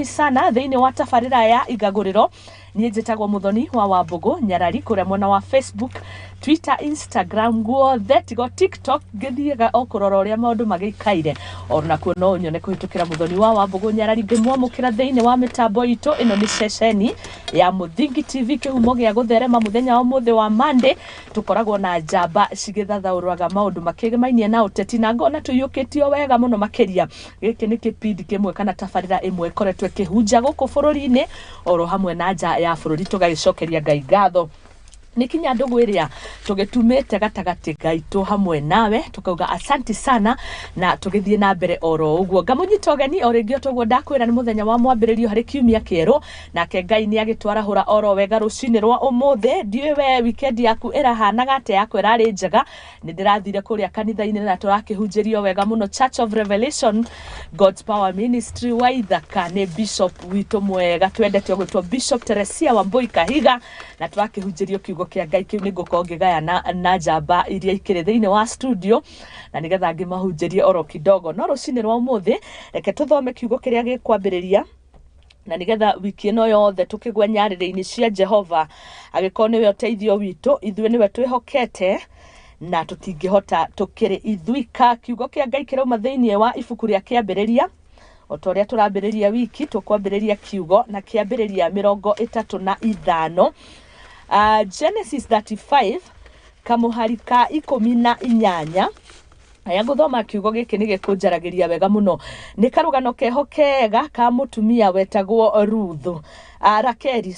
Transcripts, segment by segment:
sana thiini wa tabarira ya Igaguriro nie njitagwo Muthoni wa Wambugu Nyarari kuria mwena wa Facebook, Twitter, Instagram, guothe tigo TikTok ngithiega okurora uria maundu magikaire ona kuo no nyone kuhitukira Muthoni wa Wambugu Nyarari ngimwamukira thiini wa mitambo itu. Ino ni ceceni ya Muthingi TV kihumo gia gutherema muthenya wa muthe wa Monday. Tukoragwo na njamba cigithathauraga maundu makigimainie na uteti na ngona tuyukitio wega muno makiria. Giki ni kipindi kimwe kana tabarira imwe koretwe kihunja guku bururi-ini oro hamwe na nja ya bururi tugagicokeria Ngai ngatho. Nikinya ndugu iria tugitumite gatagati gaitu hamwe nawe tukauga asanti sana na tugithie na mbere oro uguo ngamunyita ogeni origio togwo ndakwira ni muthenya wa mwambiririo hari kiumia kieru nake Ngai ni agitwara hura oro wega rucini rwa umuthe. Ndiwe we weekend yaku irahanaga ate yako irari njega ni ndirathire kuria kanitha-ini na turakihunjirio wega muno Church of Revelation God's Power Ministry wa Ithaka ni bishop witu mwega twendete gwitwo Bishop Teresia Wambui Kahiga na turakihunjirio kiugo kia Ngai kiu ni nguko ngigaya na njamba iria ikire thiini wa studio na nigetha ngimahunjirie oro kidogo no rucini rwa umuthi reke tuthome kiugo kiria gikwambiriria na nigetha wiki ino yothe tukigwa nyarire-ini cia Jehova agiko niwe uteithio witu ithue niwe twihokete na tutingihota tukiri ithuika. Kiugo kia Ngai kirauma thiini wa ibuku ria kiambiriria otoria turambiriria wiki tukwambiriria kiugo na kiambiriria 35 Genesis 35 kamuharika 18. Aya guthoma kiugo giki ni gikunjaragiria wega muno ni karugano keho kega ka mutumia wetagwo Ruthu Rakeli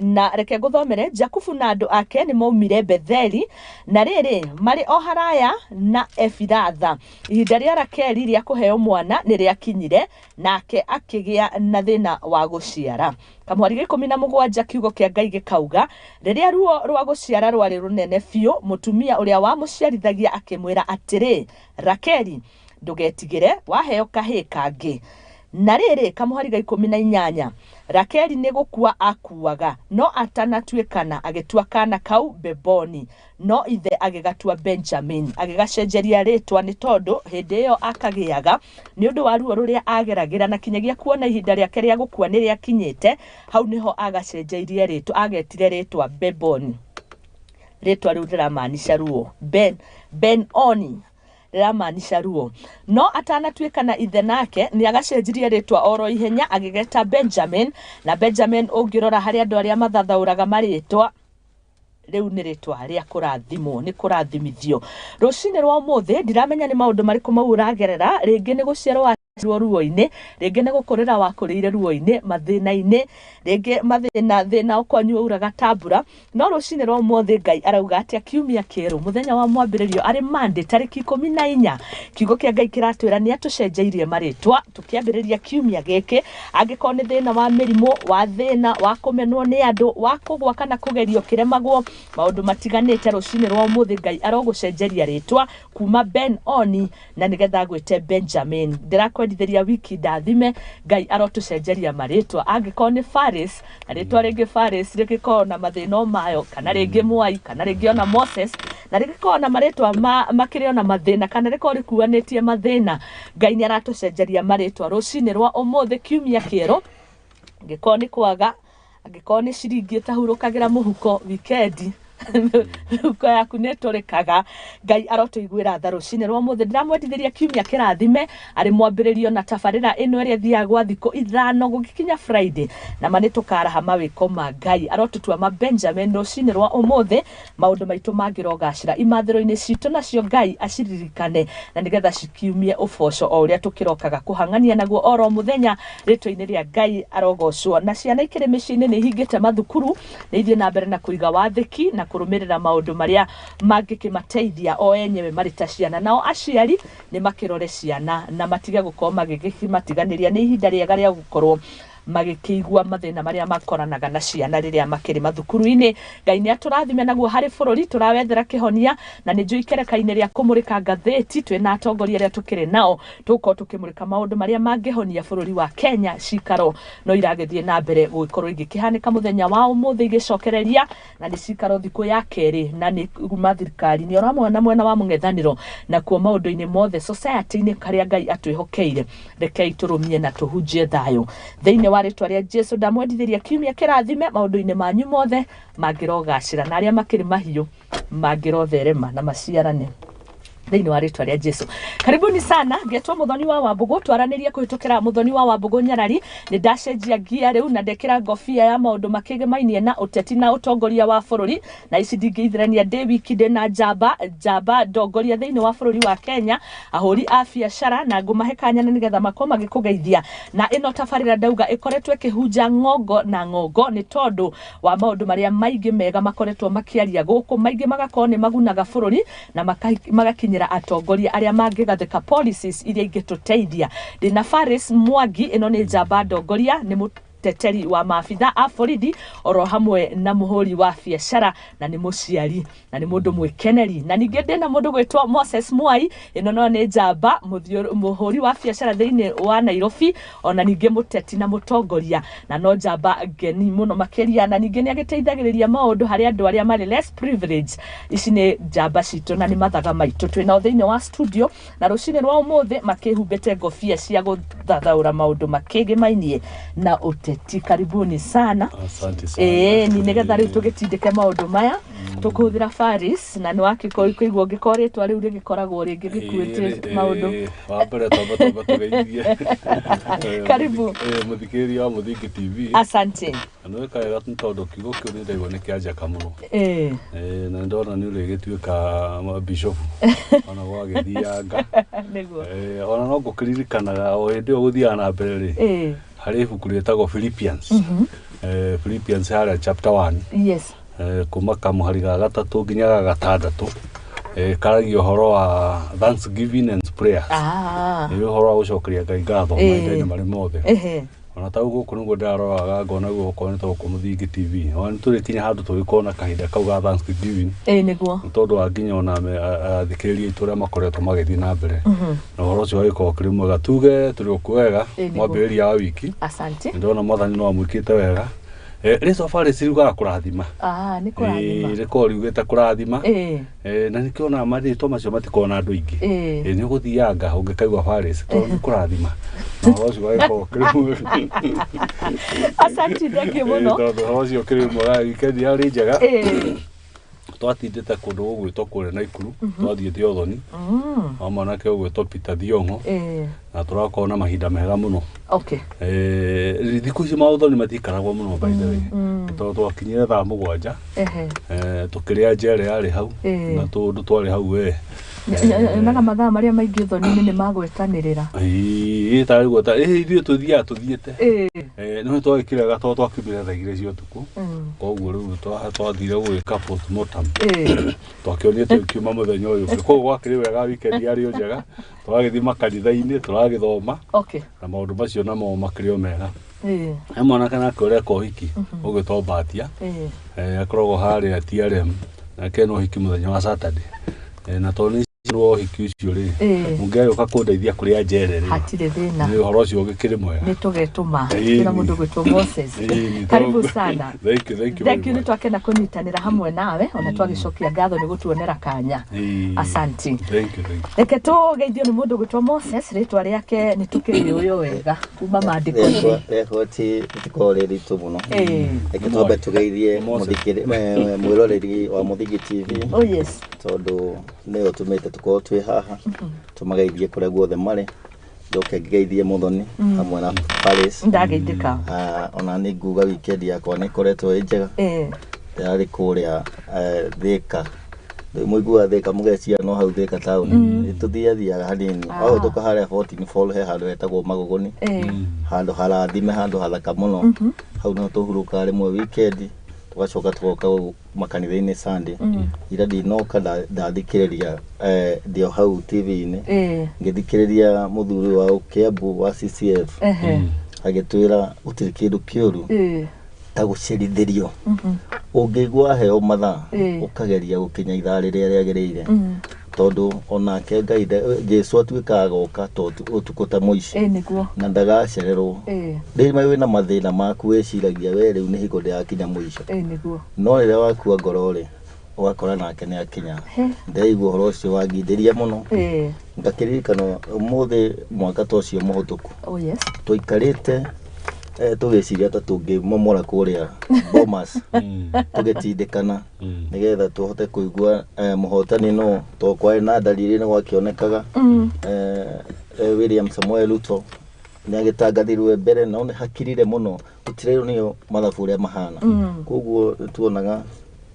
na reke guthomere. Jakubu na andu ake ni maumire Betheli na riri mari o haraya na Efiratha. Ihinda ria Rakeli ria kuheo mwana ni ria kinyire nake akigia na thina wa guciara. Kamuhari 17 kiugo kia Ngai gikauga riria ruo rwa guciara rwari runene biu mutumia uria wa muciarithagia akimwira atiri Rakeli ndugetigire waheo kahii kangi. Na riri kamuhari 18 Rakeli ni gukua akuaga no atanatuikana agitua kana kau Beboni no ithe agigatua Benjamin agigacenjeria ritwa ni tondu hindi iyo akagiaga ni undu wa ruo ruria ageragira na kinyagia kuona ihinda riake ria gukua ni ria kinyite hau niho agacenjeirie ritwa agetire ritwa Beboni. Ritwa riu riramaanisha ruo Ben-oni riramaanisha ruo no atanatuikana ithe nake ni agacenjirie ritwa oro ihenya agigeta Benjamin na Benjamin ungirora hari andu aria mathathauraga maritwa riu ni ritwa ria kurathimwo ni kurathimithio. Rucini rwa umuthi ndiramenya ni maundu mariku mauragerera ringi ni guciarwa ruo-ini ringi ni gukurira wakurire ruo-ini mathina-ini ringi thina ukwanyu uraga tambura no rucini rwa umuthi Ngai arauga atia kiumia kieru muthenya wa mwambiririo ari Monday tariki 14 kiugo kia Ngai kiratwira ni atucenjeirie maritwa tukiambiriria kiumia giki angiko ni thina wa mirimo wa thina wa kumenwo ni andu wa kugwa kana kugerio kiremagwo maundu matiganite rucini rwa umuthi Ngai arogucenjeria ritwa kuma Ben-oni na nigetha gwite Benjamin. Ndirakwendithia wiki ndathime Ngai arotucenjeria maritwa angiko ni Faris na ritwa ringi Faris rikiko na mathina mayo kana ringi Mwai kana ringi ona Moses na rikiko na maritwa makirio na mathina kana riko rikuanitie mathina Ngai ni aratucenjeria maritwa rucini rwa umuthi kiumia kieru ngiko ni kwaga angiko ni ciringi tahurukagira muhuko weekend uko yaku netorekaga Ngai arotuiguira tha rucini rwa umuthi. Ndiramwendithiria kiumia kirathime ari mwambiririo na tabarira ino iria thiagwa thiko 5 gugikinya Friday na mani tukaraha mawiko ma Ngai arotutua ma Benjamin rucini rwa umuthi maundu maitu magirogacira imathiro-ini citu nacio Ngai aciririkane na nigetha cikiumie uboco o uria tukirokaga kuhangania naguo oro muthenya ritwa-ini ria Ngai arogocwo. Na ciana ikiri micini ni hingite mathukuru ni ithie na mbere na kuiga wathiki na kurumirira maundu maria mangikimateithia o enyewe marita ciana nao aciari ni makirore ciana na matige gukorwo magigimatiganiria ni ihinda riega ria gukorwo magikigwa mathina maria makoranaga na ciana riria makiri mathukuru-ini. Ngai ni aturathime naguo hari bururi turawethera kihonia na ni njui kereka-ini ria kumurika ngatheti twina atongoria aria tukiri nao tuko tukimurika maundu maria mangihonia bururi wa Kenya cikaro no iragithie na mbere gukorwo igikihanika muthenya wa umuthi igicokereria na ni cikaro thiku ya keri na ni mathirikari ni oramwe mwena wa mung'ethaniro na kuo maundu-ini mothe society-ini karia Ngai atwihokeire rekei turumie na tuhunjie thayo thiini wa ritwa ria Jesu ndamwendithiria kiumia kirathime maundu-ini manyu mothe mangirogacira na aria makiri mahiu mangirotherema na maciarane thiini wa ritwa ria Jesu. Karibuni sana ngetwa Muthoni wa Wambugu twaranirie kuhitukira Muthoni wa Wambugu Nyarari ni ndacenjia gia riu na ndekira ngofia ya maundu makigimainie na uteti na utongoria wa bururi na ici ndingiithirania ndi wiki ndi na njamba ndongoria thiini wa bururi wa Kenya ahuri a biacara na ngumahekanya na nigetha makoma magikugeithia na ino tabarira ndauga ikoretwe ikihunja ngongo ni tondu wa maundu maria maingi mega makoretwo makiaria guku maingi magakorwo ni magunaga bururi na magakinya atongoria aria mangigathika policies iria ingituteithia ndina Faris Mwangi ino ni njamba ndongoria ni teteri wa maafitha a borithi oro hamwe na muhuri wa biacara na ni muciari na ni mundu mwikeneri na ninge ndina mundu gwitwa Moses Mwai ino no ni njamba muhuri wa biacara thiini wa Nairobi ona ninge muteti na mutongoria na no njamba ngeni muno makiria na ninge ni agiteithagiriria maundu hari andu aria mari less privileged. Ici ni njamba citu na ni mathaga maitu twina thiini wa studio na rucini rwa umuthi makihumbite ngofia cia guthathaura maundu makigimainie na karibuni sana. Asante sana. Ni nigetha riu tugitindike maundu maya tukuthira Faris na ni wakiko ikuigwo ngikoretwa riu rigikoragwo ringi gikuite maundu wa mbere toba tugeithie karibu muthikiri wa Muthingi TV. Asante no kaira tondu kigo kiu ni ndaigo ni kianja kamuno na ndona ni urigituika bishop ona gwagithianga niguo ona no gukiririkanaga o hindi o guthia na mbere ri hari ibuku rietagwo Philippians. Philippians hari chapter 1. Yes. Kuma kamuhari ga gatatu nginya ga gatandatu karagio horo wa thanksgiving and prayers. Ni horo wa gucokeria Ngai ngatho maitha-ini mari mothe. Ona ta uguo kunugo ndaroraga ngona guo konetwo ku Muthingi TV ona turi kinya handu tugikona kahinda kau ga thanksgiving niguo tondu anginya ona thikiriria itura makoretwo magithii na mbere na horo ucio wiko kiri mwega tuge turi okuwega mwambiriria wa wiki. Asante ndona Muthoni no amwikite wega riso Faris riuga kurathima ni kurathima riko riugite kurathima na nikiona marito macio matikona andu ingi ni guthianga ungikaigwa Faris to ni kurathima na ucio wiko kiri asante ndeke muno to ucio kiri mwega weekend ya rinjaga twatindite kundu gugwitwo kure Naikuru twathiite Muthoni mwanake ugwitwo Peter Thiongo na turakona mahinda mega muno. Okay. Thiku ici Muthoni matikaragwo muno by the way tondu twakinyire thaa 7 tukiria njere yari hau na tundu twari hau naga mathaa maria maingi Muthoni ni magwetanirira tari gweta ithuĩ tuthiĩte no twagĩkĩraga twakĩmbire thaa 2 cia ũtukũ koguo rĩu twathire gwĩka postmortem twakĩonire tũkiuma mũthenya ũyũ koguo gwakĩrĩ wega weekend yarĩ njega twagĩthiĩ makanitha-inĩ tũragĩthoma na maũndũ macio namo makĩrĩ o mega mwanake nake ũreka ũhiki ũgwĩtwo Mbatia akoragwo harĩa TRM nake no ũhiki mũthenya wa Saturday na tondũ ro hiki ucio ri mungai uka kundeithia kuria njere ri hatire thina ni horo ucio gikiri mwega ni tugetuma kila mundu gwitwo Moses karibu sana thank you ni twakena kunyitanira hamwe nawe ona twagicokia ngatho ni gutuonera kanya asante thank you reke tugeithio ni mundu gwitwo Moses ritwa riake ni tukiri uyo wega kuma maandiko-ini hoti tikore ritu muno reke twambe tugeithie muthikiri mwiroreri wa Muthingi TV oh yes tondu ni utumite tuko twi haha tumageithie kure guothe mari ndoke ngeithie Muthoni hamwe na Faris ndageithika ona ni nguga weekend yakwa ni koretwo njega yari kuria Thika muigua Thika mugecia no hau Thika town tuthiathiaga hanini au tuka haria 14 fall he handu hetagwo Magogoni handu harathime handu hathaka muno hau no tuhuruka rimwe weekend tugacoka tugoka makanitha-ini Sunday ira ndinoka ndathikiriria ndio hau TV-ini ngithikiriria muthuri wa Kiambu wa CCF agitwira utiri kindu kiuru ta gucirithirio ungigwa heo mathaa ukageria gukinya ithaa riria riagiriire tondu onake Ngai Jesu atuikaga goka utuko ta muici na ndagacererwo rĩmwe wĩna mathĩna maku wĩciragia we rĩu nĩ hingo ndĩrakinya mũico no rĩrĩa wakua ngoro rĩ ugakora nake nĩ akinya ndaigua ũhoro ũcio wangindĩria mũno ngakĩririkana ũmũthĩ mwaka ta ũcio mũhĩtũku tũikarĩte tugĩciria ta tũngĩmomora kũrĩa Bomas tũgĩtindĩkana nĩgetha tũhote kũigua mũhotani no to kwari na dalili nĩ gwakĩonekaga William Samuel Ruto nĩ agĩtangathirwe mbere na nĩ hakirire mũno gũtirĩrwo nĩyo mathabu ũrĩa mahana koguo tuonaga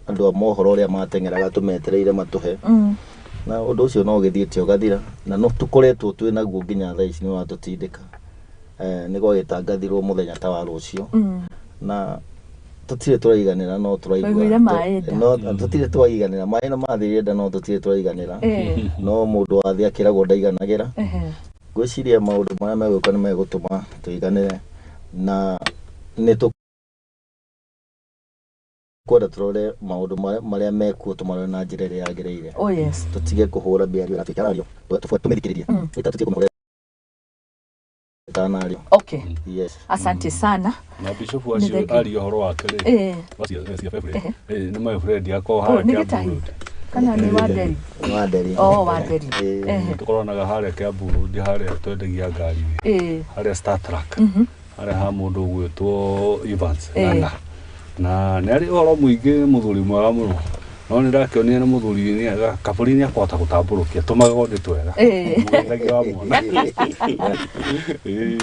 andũ a mohoro ũrĩa mateng'eraga tũmetereire matũhe na ũndũ ũcio no ũgĩthiĩte ũgathira na no tũkoretwo twĩnaguo nginya thaa ici nĩ watũtindĩka nĩ gwagĩtangathirwo mũthenya ta wa rũcio na tutire turaiganira no turaigua no tutire turaiganira maĩ na mathirire nda no tutire turaiganira no mũndũ wathi akĩragwo ndaiganagĩra gwĩciria maũndũ marĩa megũka nĩ megũtũma tuiganire na nĩ kwenda turore maũndũ marĩa mekuo tũmarore na njĩra ĩrĩa yagĩrĩire tutige kũhũra mĩario na tũikarario tũmĩthikĩrĩrie tutige kũmũhũra Tanario. Okay. Yes. Asante sana. Na Bishop wacio ari horo wake ri. Wacio February. Ni my friend yako hara Kiambu. Kana ni Waderi. Waderi. Oh, Waderi. Tukoronaga hara Kiambu ndi hara twendagia ngari. Hara Star Trek. Hara ha mundu gwetwo Evans. Na nĩ ari horo muingĩ muthuri mwega muno. No ndakionia na muthuri ni aga kaburi ni akota gutambũrũkia tumago ndi twega mũthagia wa mwana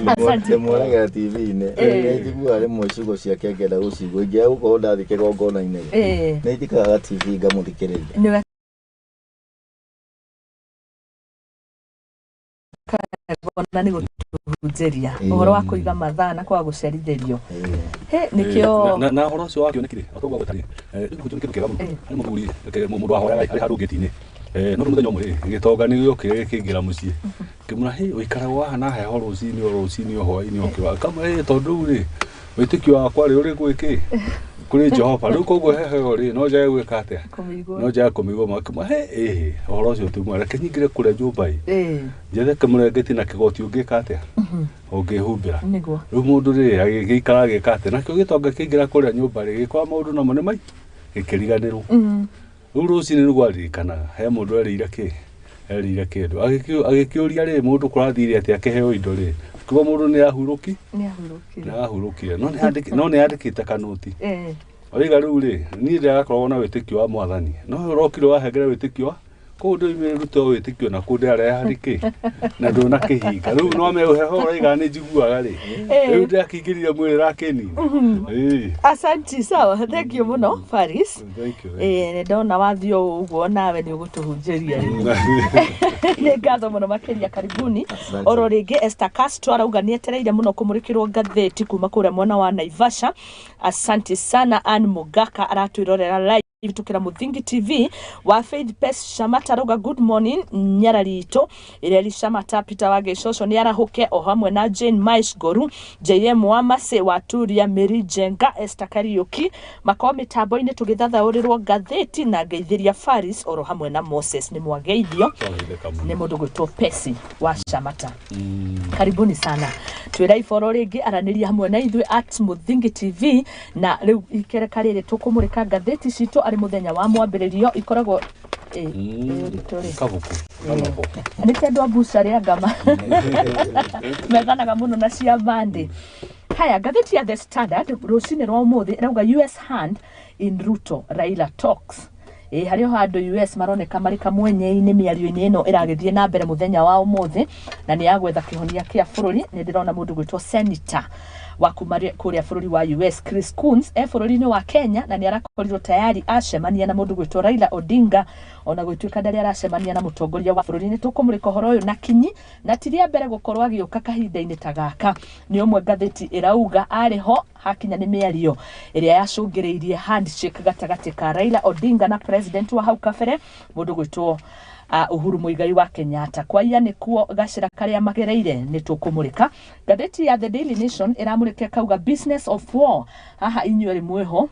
asante mwana TV-inĩ njiguaga rĩmwe ciugo ciake ngenda gũcigua ingĩaga gũkorwo ndathike gongona-inĩ nĩ njikaga TV ngamũthikĩrĩria na nĩ gũtũhunjĩria ũhoro wa kũiga mathaa na kwa gũcerithĩrio nĩkĩo na ũhoro ũcio wakĩonekire atũgwa gũtari nĩ kĩndũ kĩega mũno nĩ mũthuri mũndũ ahoya arĩ handũ ngĩti-inĩ no mũthenya ũmwe gĩtonga nĩ gĩokire kĩingĩra mũciĩ kĩmũra ũikaragwo haha na heho rũcinĩ hwaĩ-inĩ okĩra kama tondũ rĩ wĩtĩkio wakwa rĩ ũrĩ gwĩkĩ kuri Jehova rĩu koguo heho rĩ no njae gwĩka atĩa no njae kũmigwo makĩmwa ũhoro ũcio tumwera kĩnyingĩre kũrĩa nyũmba njethe kĩmũrengeti na kĩgoti ũngĩka atĩa ũngĩhumbĩra rĩu mũndũ rĩ agĩikara agĩka atĩa nakĩo gĩtonga kĩingĩra kũrĩa nyũmba rĩ gĩkora maũndũ namo nĩ mai gĩkĩriganĩrwo rĩu rũcinĩ nĩ gwaririkana he mũndũ erĩire kĩndũ agĩkĩũria rĩ mũndũ kũrathire atĩa akĩheo indo rĩ kuba mũndũ nĩ ahurũkire no nĩ yandĩkĩte kanũti oiga rĩu rĩ niĩ ndĩrakoragwo na wĩtĩkio wa mwathani no ũrokire wahengere wĩtĩkio kũu ndĩ rute wĩtĩkio na kũu ndĩareha rĩkĩ na ndũna kĩhinga rĩu no meũheho ũraiga nĩ njiguaga rĩ rĩu ndĩrakĩingĩrire mwĩrĩ rakĩnini Asante sawa thank you mũno Faris nĩ ndona wathiĩ ũguo nawe nĩ ũgũtũhunjĩria nĩ ngatho mũno makĩria karibuni oro rĩngĩ Esther Castro arauga nĩ etereire mũno kũmũrĩkĩrwo ngathĩti kuma kũrĩa mwena wa Naivasha asante sana Ann Mugaka aratwĩrorera live tukira Muthingi TV wa Faith Pes Shamata arauga good morning Nyarari itũ ĩrĩa Shamata Peter wa Gĩcoco nĩ arahuke o hamwe na Jane Mais Goru JM wa Mase wa Turia Mary Jenga Esther Kariuki makao mĩtambo-inĩ tũgĩthathaũrĩrwo ngathĩti na ngeithĩria Faris oro hamwe na Moses nĩ mwageithio nĩ mũndũ gwĩtwo Pesi wa Shamata karibuni sana twĩra iboro rĩngĩ aranĩria hamwe na ithuĩ at Muthingi TV na rĩu ikereka rĩrĩ tũkũmũrĩka ngathĩti citũ ari muthenya wa mwambĩrĩrio ikoragwo kabuku nĩ kĩndũ abuca rĩa ngama methanaga mũno na cia Monday haya ngathĩti ya The Standard rũcinĩ rwa ũmũthĩ ĩrauga US hand in Ruto Raila talks harĩa handũ US maroneka marĩ kamwenye-inĩ mĩario-inĩ ĩno ĩragĩthiĩ na mbere mũthenya wa ũmũthĩ na nĩ yagwetha kĩhonia kĩa bũrũri nĩ ndĩrona mũndũ gwĩtwo senator wa kuma kũrĩa bũrũri wa US Chris Coons bũrũri-inĩ wa Kenya na nĩ arakorirwo tayari acemania na mũndũ gwĩtwo Raila Odinga ona gwĩtuĩka ndarĩ aracemania na mũtongoria wa bũrũri nĩ tũkũmũrĩka ũhoro ũyũ na kinyi na tiria mbere gũkorwo agĩũka kahinda-inĩ ta gaka nĩ ũmwe ngathĩti ĩrauga arĩ ho hakinya nĩ mĩario ĩrĩa yacũngĩrĩirie handshake gatagatĩ ka Raila Odinga na president wa hau kabere mũndũ gwĩtwo Uhuru Muigai wa Kenyatta. Kwa iya nikuo gacira karia magereire ni tukumurika. Ngatheti ya The Daily Nation iramurika kauga business of war. Haha inyueri mweho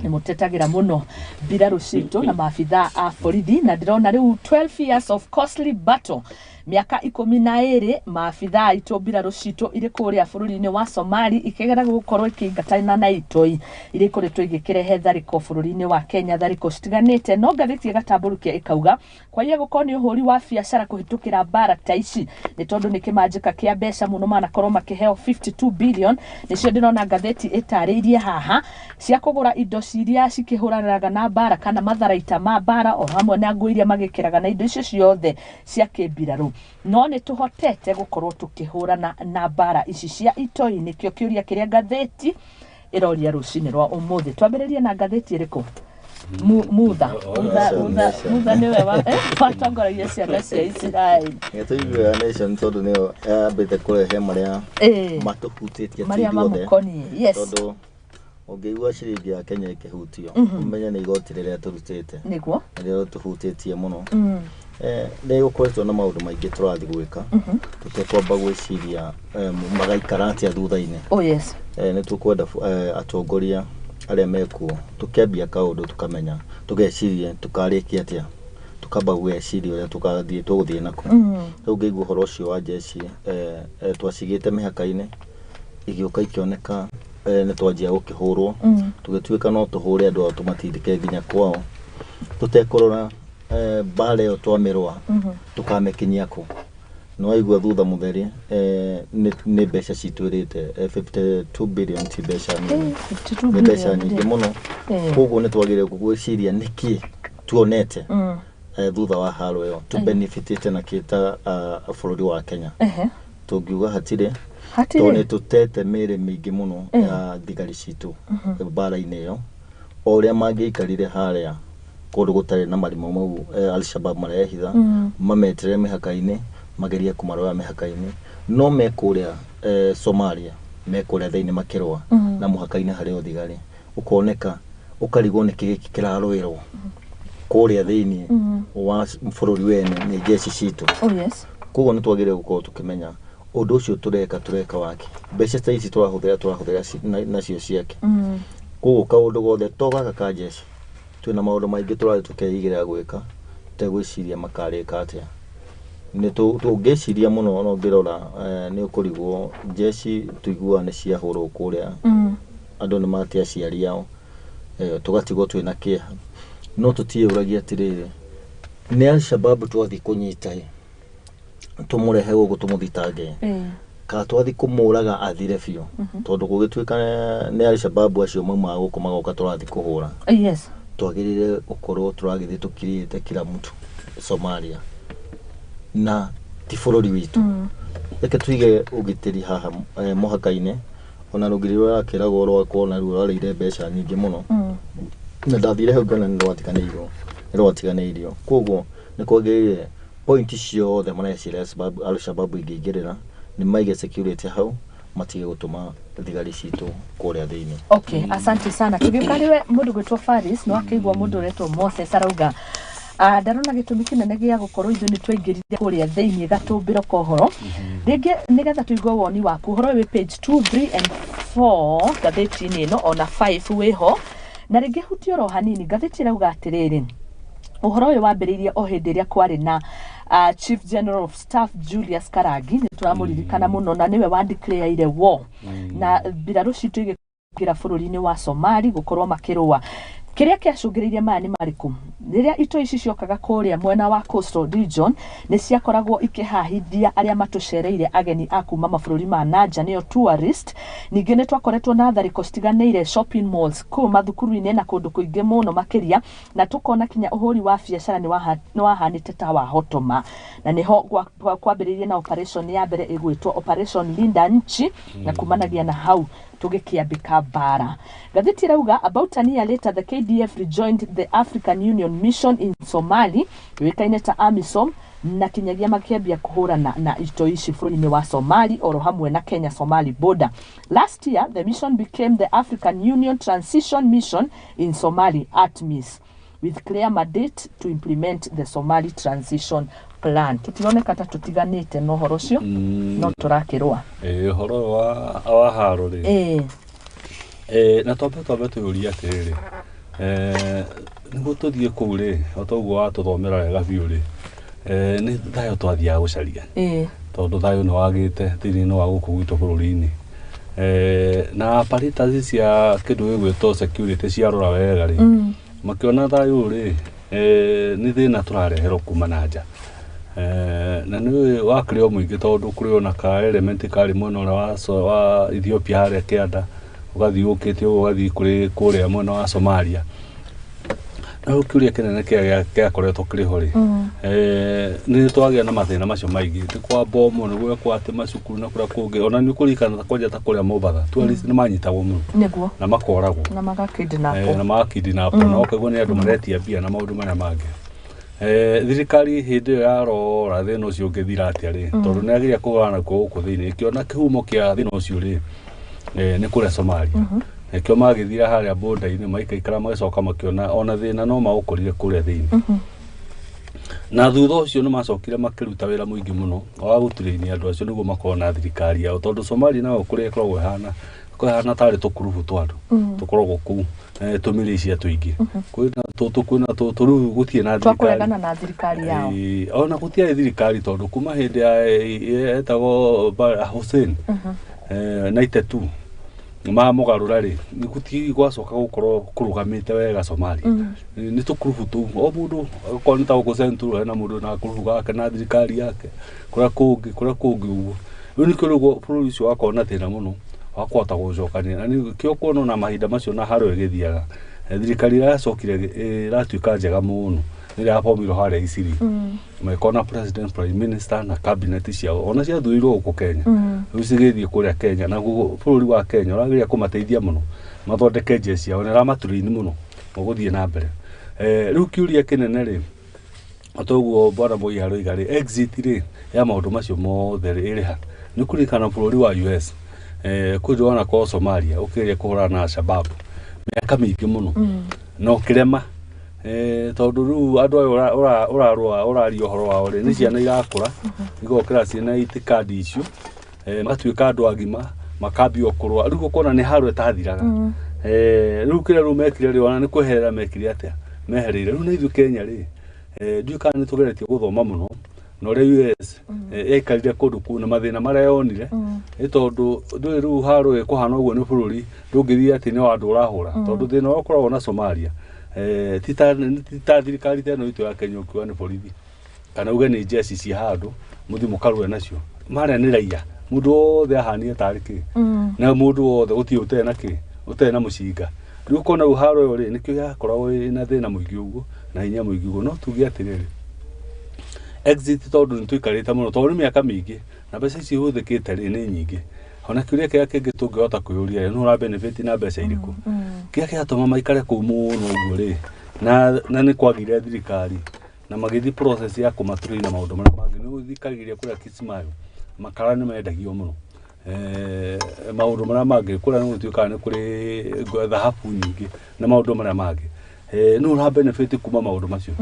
ni mutetagira muno mbiraru citu na maabitha a borithi, na ndirona riu 12 years of costly battle. Miaka 12 maabitha itu mbiraru citu iri kuria bururi-ini wa Somali ikigera gukorwo ikingatana na itoi iri kuritwo igikirehe thariko bururi-ini wa Kenya, thariko citiganite. No ngatheti igatamburukia ikauga kwa iya gukorwo ni uhuri wa biacara kuhitukira bara ta ici ni tondu ni kimanjika kia mbeca muno manakorwo makiheo 52 billion. Nicio ndirona ngatheti itariirie haha cia kugura indo ciria cikihuranaga na bara kana matharaita ma bara o hamwe na ngui iria magikiraga na indo icio ciothe cia kimbiraru. No ni tuhotete gukorwo tukihurana na bara ici cia itoi, nikio kiuria kiria ngatheti iroria rucini rwa umuthi. Twambiririe na ngatheti iriku? Mutha niwe watongoragia ciana cia Israeli. Nituigua Nation tondu nio ambite kurehe maria matuhutĩtie tuothe. Yes. Tondu ũngĩigua ciringi ya Kenya ikĩhutio ũmenye nĩ igoti rĩrĩa tũrutĩte nĩguo rĩrĩa tũhutĩtie mũno. Nĩ gũkoretwo na maũndũ maingĩ tũrathiĩ gwĩka tũtekwamba gwĩciria magaikara atĩa thutha-inĩ. Oh yes. Nĩ tũkwenda atongoria arĩa mekuo tukĩambia kaũndũ tukamenya tugeciria tukarĩkia atĩa tukamba gwĩciria ũrĩa tũgũthiĩ nako. Rĩu ngĩigua ũhoro ũcio wa jeshi twacigĩte mĩhaka-inĩ igĩũka ikĩoneka nĩ twanjia gũkĩhũrwo tũgĩtuĩka no tũhũre andũ ao tũmatindĩke nginya kwao tũtekũrora mbara ĩyo twamĩrũa tũkamĩkinyia kũ. No aigua thutha mũtheri nĩ mbeca citwĩrĩte 52 billion ti mbeca nyingĩ mũno. Koguo nĩ twagĩrĩirwo gwĩciria nĩkĩ tuonete thutha wa haro ĩyo tũbenefitĩte na kĩta bũrũri wa Kenya. Tũngiuga hatirĩ tondũ nĩ tũtete mĩĩrĩ mĩingĩ mũno ya thigari citũ mbara-inĩ ĩyo o ũrĩa mangĩikarire harĩa kũndũ gũtarĩ na marimũ mau Al-Shabab marehitha mameterere mĩhaka-inĩ mageria kũmarora mĩhaka-inĩ no mekũrĩa Somalia mekũrĩa thĩinĩ makĩrũa na mũhaka-inĩ harĩ thigari ũkoneka ũkarigwo nĩkĩ gĩkĩ kĩrarũĩrwo kũrĩa thĩinĩ wa bũrũri wene nĩ jeshi citũ. Koguo nĩ twagĩrĩirwo gũkorwo tũkĩmenya ũndũ ũcio tureka wake mbeca ta ici twahũthĩra nacio ciake. Koguo kaũndũ gothe to gaka ka jeshi twĩna maũndũ maingĩ tũrathiĩ tũkeigĩra gwĩka tegwĩciria makarĩka atĩa. Nĩ tũngĩciria mũno no ngĩrora nĩ ũkũrigwo jeshi tũigua nĩ ciahũrwo kũrĩa andũ nĩ matia aciari ao tũgatigwo twĩna kĩeha. No tũtiũragia atĩrĩrĩ nĩ Al-Shabab twathiĩ kũnyita tũmũrehe gũkũ tũmũthitange ka twathiĩ kũmũraga athire biũ tondũ gũgĩtuĩka nĩ Al-Shabab acio maumaga gũkũ magoka tũrathiĩ kũhũra. Twagĩrĩire gũkorwo tũragĩthiĩ tũkirĩte kila mtu Somalia na ti bũrũri witũ. Reke tuige ũgitĩri haha mũhaka-inĩ ona rũgiri rũrĩa rakĩragwo rwakwo na rũrarĩire mbeca nyingĩ mũno na ndathire hau ngana nĩ rwatiganĩirio. Koguo nĩ kwagĩrĩire point ciothe mareciria Al-Shabab ingĩingĩrĩra nĩ maige security hau matige gũtũma thigari citũ kũrĩa thĩinĩ. Asante sana. Tũgĩkariwe mũndũ gwĩtwo Faris no akĩigua mũndũ ũretwo Moses arauga ndarona gĩtũmi kĩnene gĩa gũkorwo ithuĩ nĩ twaingĩrire kũrĩa thĩinĩ gatũmbĩro ka ũhoro. Rĩngĩ nĩgetha tũigue woni waku ũhoro wĩ page 2, 3 and 4 ngathĩti-inĩ ĩno ona 5 wĩho na rĩngĩ hutio ro hanini. Ngathĩti ĩrauga atĩrĩrĩ ũhoro ũyũ wambĩrĩirie o hĩndĩ ĩrĩa kwarĩ na Chief General of Staff Julius Karangi nĩ tũramũririkana mũno na nĩwe wa declare war na mbirarũ citũ igĩkĩra bũrũri-inĩ wa Somali gũkorwo makĩrũa. Kĩrĩa kĩacũngĩrĩirie maya nĩ marĩkũ? Rĩrĩa ito ici ciokaga kũrĩa mwena wa Coastal Region nĩ ciakoragwo ikĩhahithia arĩa matũcereire ageni a kuma mabũrũri ma nanja nĩo tourist. Ningĩ nĩ twakoretwo na tharĩko citiganĩire shopping malls kũu mathukuru-inĩ na kũndũ kũingĩ mũno makĩria na tũkona kinya ũhũri wa biacara nĩ wahanĩte ta wahotoma na nĩho kwambĩrĩirie na operation ya mbere ĩgwĩtwo Operation Linda Nchi na kumanagia na hau tũgĩkĩambĩka bara. Ngathĩti rauga about a year later the KDF rejoined the African Union mission in Somali yoĩkaine ta AMISOM na kinyagia makĩambia kũhũrana na ito ici bũrũri-inĩ wa Somali oro hamwe na Kenya Somali border. Last year the mission became the African Union Transition Mission in Somali ATMIS with clear mandate to implement the Somali transition plan. Tutioneka ta tutiganite no horo cio no turakirwa horo wa haro ri na tobe tuuria atiriri niguo tuthie kuu ri otoguo watuthomera wega biu ri ni thayo twathia gucaria tondu thayo ni wagite thini no wa guku gwitu bururi-ini na paritazi cia kindu gigwitwo security cia rora wega ri makiona thayo ri ni thina turareherwo kuma na nja na ni wakrio muingi tondu kuri ona ka element kari mwena wa Ethiopia haria kianda ugathi ukite ugathi kuri kuria mwena wa Somalia na ukiuria kinene kia koretwo kiri hori ni twagia na mathina macio maingi ti kwa bomo ni gwe kwa ate macukuru na kura kungi ona ni kurikana kwanja ta kuria Mobatha tourist ni manyitagwo muno niguo na makoragwo na magakidnap na magakidnap na okagwo ni andu maretia bia na maundu maria mangi thirikari hindi yo yarora thina ucio ngithira atia ri tondu ni agiria kugana ku thiini kiona kihumo kia thina ucio ri ni kuria Somalia kio magithira haria border-ini maikaikara magicoka makiona ona thina no maukorire kuria thiini na thutha ucio no macokire makiruta wira muingi muno wa guturini andu acio niguo makona thirikari yao tondu Somalia nayo kuria koragwo hana tari tukurubu twandu tukoragwo kuu tumilicia tuingi kwina turu gutie na thirikari twakuregana na thirikari yao ona gutie thirikari tondu kuma hindi ya etago Hussein 92 mugarura ri ni guti gwacoka gukorwo kurugamite wega Somalia ni tukurubu tu o mundu akonita go central na mundu na kurubu gake na thirikari yake kura kungi uguo ni kurugo bũrũri ũcio wakona thina muno wakwata gucokania na ni kio kuona na mahinda macio na haro igithiaga thirikari yacokire ratuika njega muno ni yapomiro haria Isiri maikona president prime minister na cabinet ciao ona cia thuirwo guku Kenya ucigithie kuria Kenya na bũrũri wa Kenya uragiria kumateithia muno mathondeke njia ciao na ramaturini muno guthie na mbere riu kiuria kinene ri atoguo bwana Moiharo igari exit ri ya maundu macio mothe ri ha ni kurikana bũrũri wa US kujwana kwa Somalia ukiria kuhurana na Shabab miaka mingi muno no kirema tondu riu andu ayo urario horo wao ri ni ciana irakura igokira ciana itikadi icio matuika andu agima makambio kurwa riu gukona ni haru etathiraga riu kire ru mekire ri ona ni kweherera mekire atia mehereire riu na ithu Kenya ri nduika ni tugeretie guthoma muno no ri US ekarire kundu kuna mathina maria yonire tondu ndui riu haru kuhana uguo ni bũrũri ndungithia ati ni andu urahura tondu thina ukoragwo na Somalia tita thirikari teno itu ya Kenya ukiwa ni borithi kana uge ni jeshi cia handu muthi mukarue nacio maria ni raia mundu wothe ahanie tariki na mundu wothe uti utena ki utena mucinga riu kona uharo yo ri nikio yakoragwo ina thina muingi uguo na hinya muingi uguo no tuge atiriri exit tondu ni tuikarite muno tondu miaka mingi na mbeca ici huthikite ri ni nyingi ona kiuria kia kingi tungihota kuyuria no ra benefit na mbeca iriku kia kiatuma maikare kuu muno uguo ri na ni kwagire thirikari na magithi process ya kumaturina maundu maria mangi ni uthikagiria kuria Kismayo makara ni mendagio muno maundu maria mangi kuria ni gutuika ni kuri dhahabu nyingi na maundu maria mangi no ra benefit kuma maundu macio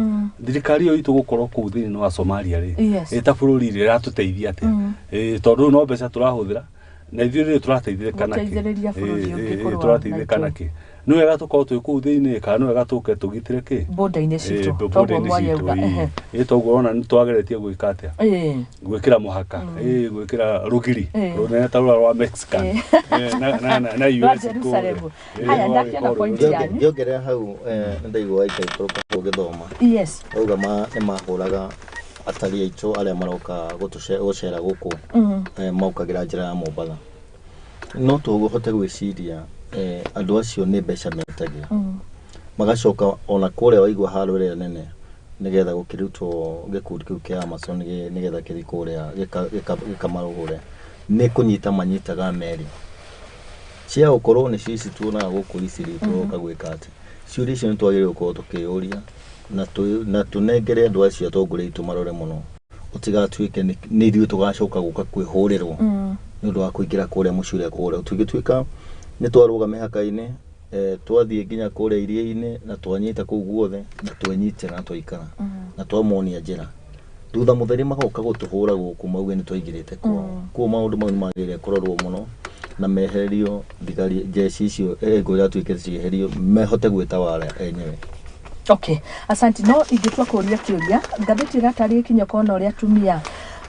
thirikari yo itu gukorwo kuu thini wa Somalia ri eta bũrũri ri ratuteithia atia tondu no mbeca turahuthira na ithuĩ rĩ turateithĩrĩkana kĩ turateithĩkana kĩ nĩ wega tũkorwo twĩ kũu thĩinĩ kana nĩ wega tũke tũgitĩre kĩ border-inĩ citũ toguo mwayauga toguo ona nĩ twageretie gwĩka atĩa gwĩkĩra mũhaka gwĩkĩra rũgiri rũnene ta rũra rwa Mexican na US haya ndakiona point yanyu ngĩongerera hau nĩndaigua aikaikorwo gĩthoma auga nĩ mahũraga atari aitu aria maroka gucera guku maukagira njira ya Mobatha no tuguhote gwiciria andu acio ni mbeca metagia magacoka ona kuria waigua haru ria nene nigetha gukirutwo gikundi kiu kia Amazon nigetha kiri kuria gikamaruhure ni kunyita manyitaga meri cia ukorwo ni cici tuona guku Isiri turoka gwika ati ciuria icio nitwagire gukorwo tukiyuria na tunengere andu acio atongore itu marore muno utigatuike ni ithuĩ tugacoka guka kwihũrĩrwo ni undu wa kuingira kuria mucure kuria tugituika ni twarũga mihaka-ini twathie nginya kuria iria-ini na twanyita kuu guothe na twenyite na twaikara na twamonia njira thutha mutheri magoka gutuhura guku mauge ni twaigirite kwa maundu mau magire kurorwo muno na meherio thigari jeshi icio ngwira twikire cieherio mehote gwita wara enyewe. Okay, asante. No ingĩtua kũria kĩũria ngathĩti ĩratari ikinya kona ũrĩa atumia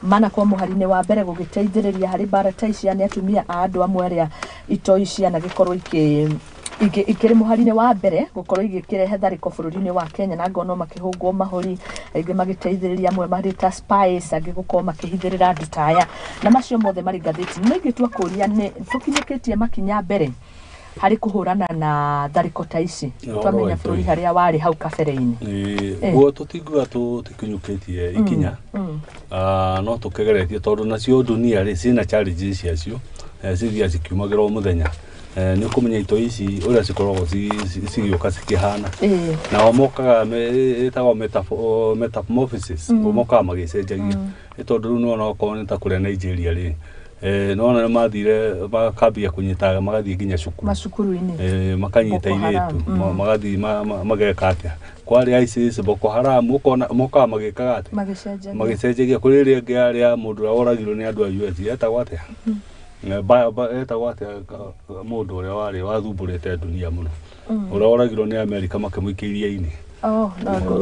mana kwa mũhari-inĩ wa mbere gũgĩteithĩrĩria harĩ mbara ta ici nĩ atumia a andũ amwe arĩa itoi ciana gĩkorwo ikĩrĩ mũhari-inĩ wa mbere gũkorwo igĩkĩrehe tharĩko bũrũri-inĩ wa Kenya na ngono makĩhũngwo mahũri aingĩ magĩteithĩrĩria amwe marĩ ta spies angĩ gũkorwo makĩhithĩrĩra andũ ta aya na macio mothe marĩ ngathĩti. No ingĩtua kũria nĩ tũkinyũkĩtie makinya mbere harĩ kuhurana na tharĩko ta ici twamenya bũrũri harĩa warĩ hau kabere-inĩ guo tũtinguga tũtikinyũkĩtie ikinya no tũkegeretie tondũ nacio dunia rĩ ciĩna challenges ciacio cithia cikiumagĩra o mũthenya nĩ ũkũmenya ito ici ũrĩa cikoragwo cigĩũka cikĩhana nao mokaga ĩtagwo metamorphosis mokaga magĩcenjagia tondũ rĩu nĩwona okorwo nĩ ta kũrĩa Nigeria rĩ nona mathire makambia kunyita magathie nginya macukuru-ini makanyita iretu magathie mageka atia kwari ISIS Boko Haram moka mageka atia magicenjagia kuri ria ngiaria mundu oragirwo ni andu a US etagwo atia etagwo atia mundu uria wari wathumburite dunia muno uria oragirwo ni America makimuikiria ini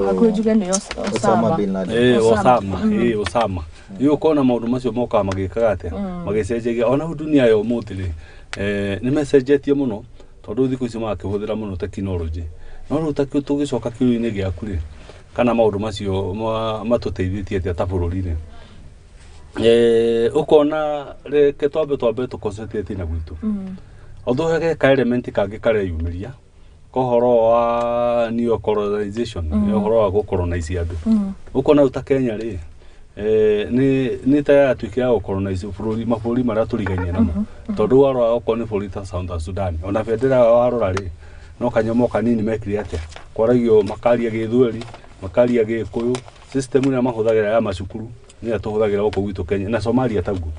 hakujuge ni Osama bin Laden Osama iyo kona maundu macio moka magikaga atia magicenjagia ona dunia yo muthiri ni mecenjetie muno tondu thiku ici makihuthira muno technology no rutaki tugicoka kiru-ini giaku ri kana maundu macio matuteithĩtie atia ta bũrũri-inĩ ukona reke twambe tuconcentrate na gwitu although hege ka element kangĩ kareyumiria kohoro wa new colonization uhoro wa gukolonize andu ukona uta Kenya ri ni ta yatuikira gukolonize mabũrũri maria turigainie namo tondu warora okoni bũrũri ta South Sudan ona bendera warora ri no kanyomo kanini mekire atia kwaragio makaria gĩthweri makaria gĩkũyũ system ĩrĩa mahũthagĩra ya macukuru ni atuhuthagira gũkũ gwitũ Kenya na Somalia taguo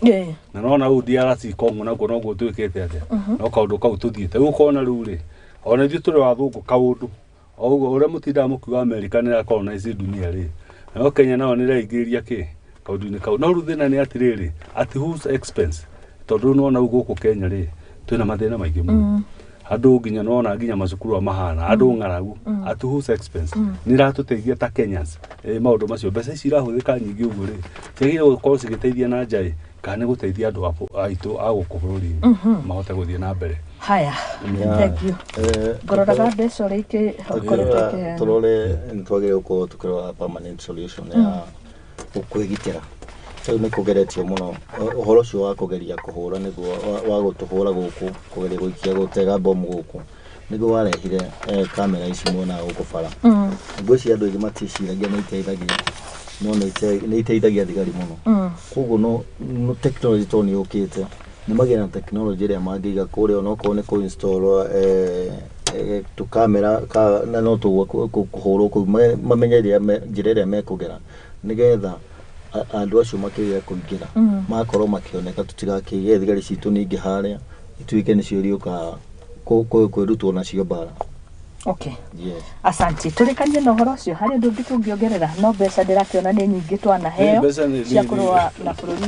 na nona u DRC Congo naguo noguo twĩkĩte atia no kaundu kau tuthiĩte ukona rĩu ri ona ithuĩ tũrĩ wathũngũ kaundu oguo ũrĩa mũtindaga mũkiuga America nĩ ya colonize dunia ri no Kenya nao nĩ ĩraingĩrĩria kĩ kaundu-inĩ kau no rĩu thĩna nĩ atĩrĩrĩ at whose expense tondu nona u gũkũ Kenya ri twĩna mathĩna maingĩ mũno andu nginya nona nginya macukuru mahana andu ng'aragu at whose expense ni ratuteithia ta Kenyans maundu macio mbeca ici irahuthika nyingi uguo ri tigire gukorwo cigiteithia na njai kana guteithia andu aitu a guku bũrũri mahote guthie na mbere. Haya, thank you. Ngororaga mbeca rĩngĩ turore nitwagire gukorwo tukirora permanent solution ya kwĩgitĩra rĩu nĩ kũgeretio mũno ũhoro ũcio wa kũgeria kũhũra nĩguo wa gũtũhũra gũkũ kũgeria gũikia gũtega bomu gũkũ nĩguo warehire kamera ici mwena gũkũ bara ngwĩciria andũ aingĩ maticiragia nĩ iteithagia no nĩ iteithagia thigari mũno koguo no technology to nĩ yũkĩte nĩ magĩe na technology ĩrĩa mangĩiga kũrĩa onokorwo nĩ kũ-install tu kamera na no kũhũrwo kũu mamenye njĩra ĩrĩa mekũgera nĩgetha andu acio makĩria kũingĩra makorwo makĩoneka tutigakĩige thigari citũ ningĩ harĩa ituĩke nĩcio rĩũka kwĩrutwo nacio mbara. Okay. Yes. Asante. Tulikanie na ũhoro ũcio harĩ ũndũ ũngĩ tũngĩongerera no mbeca ndĩrakĩona nĩ nyingĩ twanaheo cia kũrũa na bũrũri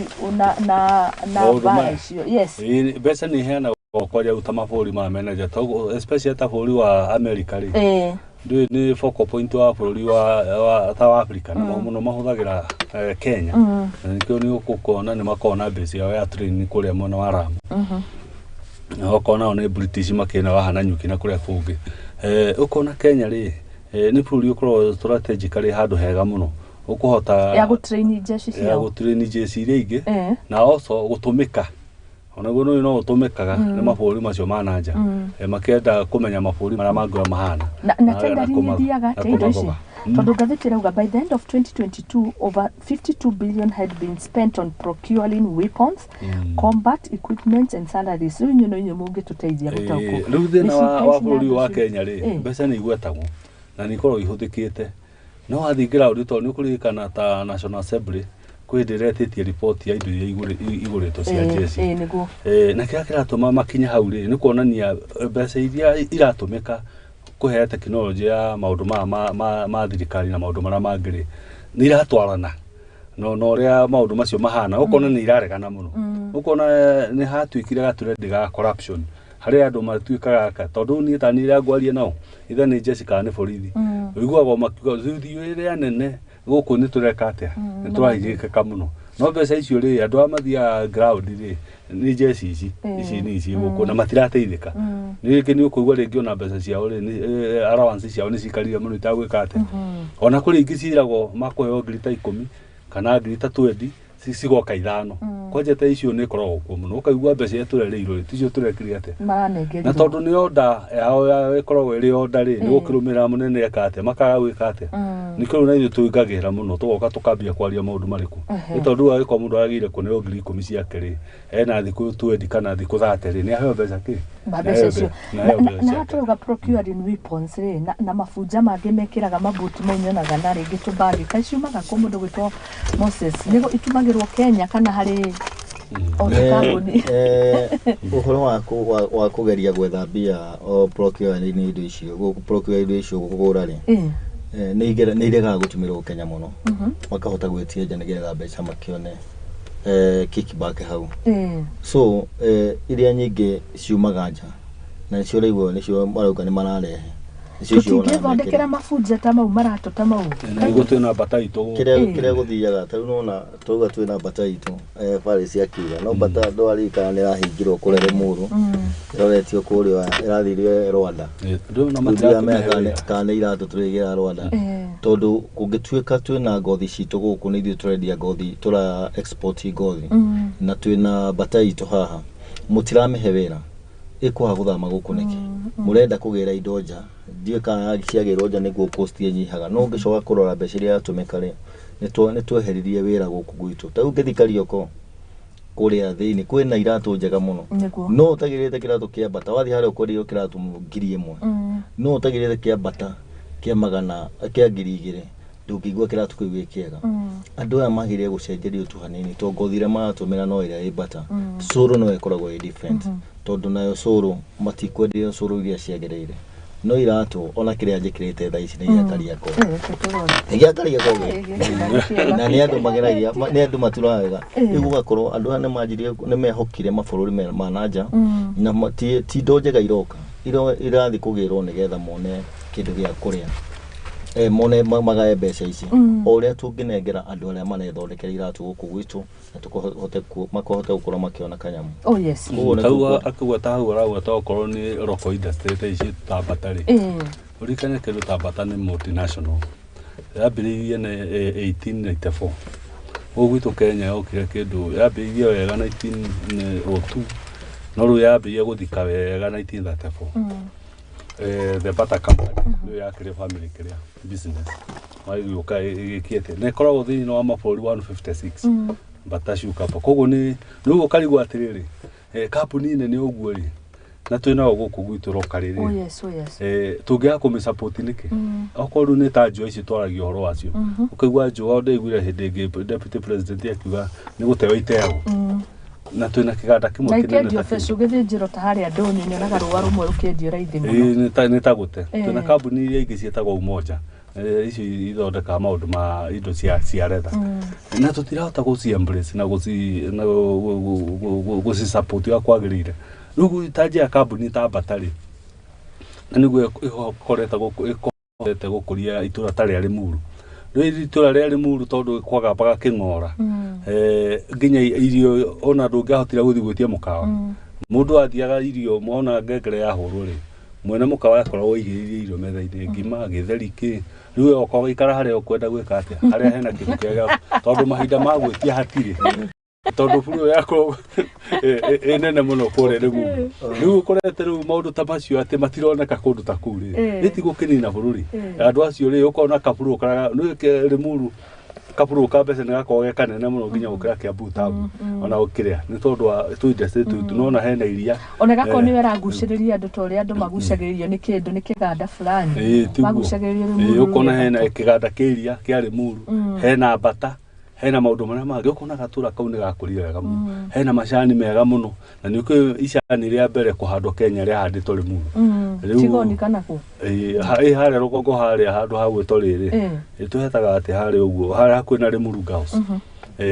na mbara icio. Yes. Mbeca nĩ heana okwaria uta mabũrũri ma manager especially ta bũrũri wa America rĩ ni focal point wa bũrũri wa South Africa na mũno mahũthagĩra Kenya nikio ni ukukona ni makona base yao ya training kũrĩa mwena wa Lamu okona one British makena wahana nyuki na kũrĩa kũngĩ ukona Kenya rĩ ni bũrũri ukorwo strategically handũ hega mũno ukuhota ya gũtrain jeshi ciao ya gũtrain jeshi iria ingĩ na also gũtũmĩka ona guo no utumikaga ni mabũrũri macio ma nanja makĩenda kũmenya mabũrũri marĩa mangĩra mahana na tenda rithiaga tendo ici tondu ngathĩti rauga by the end of 2022 over 52 billion had been spent on procuring weapons combat equipment and salaries rĩu inyo mũngĩtũteithia gũtaũkwo rĩu thĩna wa bũrũri wa Kenya rĩ mbeca nĩ igwetagwo na nĩ ikorwo ihũthĩkĩte no athingira ũrito nĩ kũririkana ta National Assembly kwenderetetie report ya indo igũrĩtwo cia jeshi na kĩrĩa kĩratũma makinya hau rĩ nĩ kuonania mbeca iria iratũmĩka kũhe tekinoronjĩ ya maũndũ ma thirikari na maũndũ marĩa mangĩ rĩ nĩ iratwarana no ũrĩa maũndũ macio mahana ũkona nĩ iraregana mũno ũkona nĩ hatuĩkire gatũrendi ga corruption harĩa andũ matuĩkaga aka tondũ niĩ ta nĩ ngwaria nao ithe nĩ jeshi kana nĩ borithi ũiguaga makiuga thiũ ĩrĩa nene gũkũ nĩ tũreka atĩa nĩ tũrahigĩka mũno no mbeca icio rĩ andũ a mathiaga ground rĩ nĩ jeshi ici nĩ gũkũ na matirateithĩka ningĩ nĩ ũkũigua rĩngĩ ona mbeca ciao rĩ allowance ciao nĩ cikarire mũno itagwĩka atĩa ona kũrĩ ingĩ ciragwo makũheo ngiri ta 10 kana ngiri ta 20 cigoka 5 kwajete icio nĩ koragwo kuo mũno ũkaigua mbeca tũrereirwo ticio tũrekire atĩa na tondũ nĩ order yao ĩkoragwo ĩrĩ order rĩ nĩ gũkĩrũmĩrĩra mũnene eka atĩa makaga gwĩka atĩa nĩ kĩrũ na ithuĩ tũingagĩra mũno tũgoka tũkambia kwaria maũndũ marĩkũ nĩ tondũ agĩkorwo mũndũ aragĩire kũneo ngiri 10 ciake rĩ ena thikũ 20 kana thikũ 30 rĩ nĩ aheo mbeca kĩ mbeca icio na tũruga procuring weapons rĩ na mafunja mangĩ mekĩraga mabuti maunyonaga na rĩngĩ tũbagi kaciumaga kũ mũndũ gwĩtwo Moses nĩguo itumagĩrwo Kenya kana harĩ ũhoro wa kũgeria gwetha mbia o procuring indo icio procure indo icio kũgũra rĩ nĩ iregaga gũtumĩrwo Kenya mũno makahota gwĩtia nja nĩgetha mbeca makĩone kickback hau so iria nyingĩ ciumaga nja na cio rĩu nĩcio marauga nĩ mararehe tũtingĩthondekera mafunja ta mau maratũ ta mau nĩguo twĩna mbata itũ kĩrĩa gũthiaga tarĩu nona tũuga twĩna mbata itũ barĩ cia kiuga no mbata ndwari kana nĩ rahingirwo kũrere mũrũ ĩroretio kũrĩa ĩrathirio Rwanda kana iratũ tũrĩgera Rwanda tondũ kũngĩtuĩka twĩna ngothi citũ gũkũ nĩ ithuĩ tũrendia ngothi tũra export ngothi na twĩna mbata itũ haha mũtiramĩhe wĩra ĩkwaga gũthama gũkũ nĩkĩ mũrenda kũgĩra indo nja ndiĩ kana ciagĩrwo nja nĩguo cost ĩnyihaga no ũngĩcoka kũrora mbeca iria yatũmĩka rĩ nĩ tweheririe wĩra gũkũ gwitũ ta ũngĩthikaria ũko kũrĩa thĩinĩ kwĩna iratũ njega mũno no ũtagĩrĩte kĩratũ kĩa mbata wathiĩ harĩa ũkwendio kĩratũ 1,000 no ũtagĩrĩte kĩa mbata kĩa 100 kĩa 2,000 ndũngĩigua kĩratũ kĩu gĩ kĩega andũ aya magĩrĩire gũcenjerio tu hanini to ngothi iria maratũmĩra no ĩrĩa ĩ mbata cũrũ no ĩkoragwo ĩ different tondũ nayo cũrũ matikwendio cũrũ iria ciagĩrĩire no iratũ ona kĩrĩa njĩkĩrĩte thaa ici nĩ gĩakaria koge gĩakaria koge na nĩ andũ mageragia nĩ andũ maturaga rĩu gũgakorwo andũ aya nĩ mehokire mabũrũri ma nanja na ti indo njega iroka irathiĩ kũgĩrwo nĩgetha mone kĩndũ gĩa kũrĩa mone magae mbeca ici o ũrĩa tũngĩnengera andũ arĩa marethondekera iratũ gũkũ gwitũ na makohote gũkorwo makĩona kanyamũ akauga ta hau arauga ta okorwo nĩ roko industry ta ici ta mbata rĩ ũrikane kĩndũ ta mbata nĩ multinational yambĩrĩirie na 1894 gũkũ gwitũ Kenya yokire kĩndũ yambĩrĩirie wega 1902 no rĩu yambĩrĩirie gũthika wega 1934 the Bata Company ndio yakire family kĩrĩa business magĩũka ĩgĩkĩte na ĩkoragwo thĩinĩ wa mabũrũri 156 Bata Shoe Company koguo nĩ ũkarigwo atĩrĩrĩ kambuni nene ũguo rĩ na twĩna gũkũ gwitũ roka rĩrĩ tũngĩaga kũmĩsupport nĩkĩ okorwo nĩ ta njũa ici twaragia ũhoro wacio ũkaigua njũa ndaiguire hĩndĩ ĩngĩ deputy president akiuga nĩ gũteo iteagwo na twĩna kĩganda kĩmwe kĩnene ta kĩendio fecu gĩthĩnjĩro ta harĩa ndũni nyonaga rũa rũmwe rũkĩendio raithi mũno nĩ ta gũte twĩna kambuni iria ingĩ ciĩtagwo Umoja ici ithondeka maũndũ ma indo cia retha na tũtirahota gũci-embrace na gũci-support ya kwagĩrĩire rĩu ta njia kambuni ta Batarĩ na nĩguo ĩkoretwo gũkũria itũra ta rĩa Limuru rĩu itũra rĩa Limuru tondũ kwagambaga kĩng'ora nginya irio ona ndũngĩahotire gũthiĩ gwĩtia mũkawa mũndũ athiaga irio mona ngengere yahũrwo rĩ mwene mũkawa yakoragwo igĩrĩire irio metha-inĩ ngima gĩtheri kĩ rĩu okorwo gĩikara harĩa ũkwenda gwĩka atĩa harĩa hena kĩndũ kĩega tondũ mahinda ma gwĩtia hatirĩ tondũ bũrũri yakorwo nene mũno kũrĩa rĩu ũkorete rĩu maũndũ ta macio atĩ matironeka kũndũ ta kũu rĩ ĩtigũkĩnina bũrũri andũ acio rĩ ũkona kabũrũ karaga nĩ Limuru kabũrũ ka mbeca nĩ gakorwo kanene mũno nginya gũkĩra Kiambu town ona gũkĩrĩa nĩ tondũ wa tũindustry tũnona hena iria ona gakorwo nĩ weragucĩrĩria andũ ta ũrĩa andũ magucagĩrĩrio nĩ kĩndũ nĩ kĩganda fulani magucagĩrĩrio Limuru ũkona hena kĩganda kĩa iria kĩa Limuru hena mbata hena maundu maria mangĩ ukona gatura kau nĩ gakũrire wega mũno hena macani mega mũno na nĩ ũkĩ icani rĩa mbere kũhandwo Kenya rĩa handĩtwo Limuru Tigoni kana kũ harĩa rũgongo harĩa handũ ha gwĩtwo rĩrĩ tũhetaga atĩ harĩa ũguo harĩa kwĩna Limuru Girls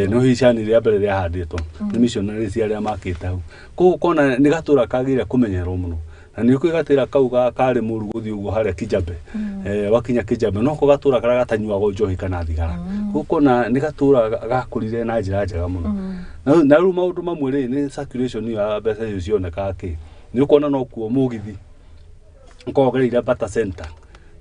no icani rĩa mbere rĩa handĩtwo nĩ missionaries arĩa makĩte hau kũu kona nĩ gatura kagĩrĩire kũmenyerwo mũno na nĩ ũkĩgatĩra kau ka Limuru gũthiĩ ũguo harĩa Kijabe wakinya Kijabe no ko gatura karĩa gatanyuagwo njohi kana thigara gũkũ na nĩ gatura gakũrire na njĩra njega mũno na rĩu maũndũ mamwe rĩ nĩ circulation ya mbeca icio cionekaga kĩ nĩ ũkuona no kuo mũgithi ũkogereire Bata Center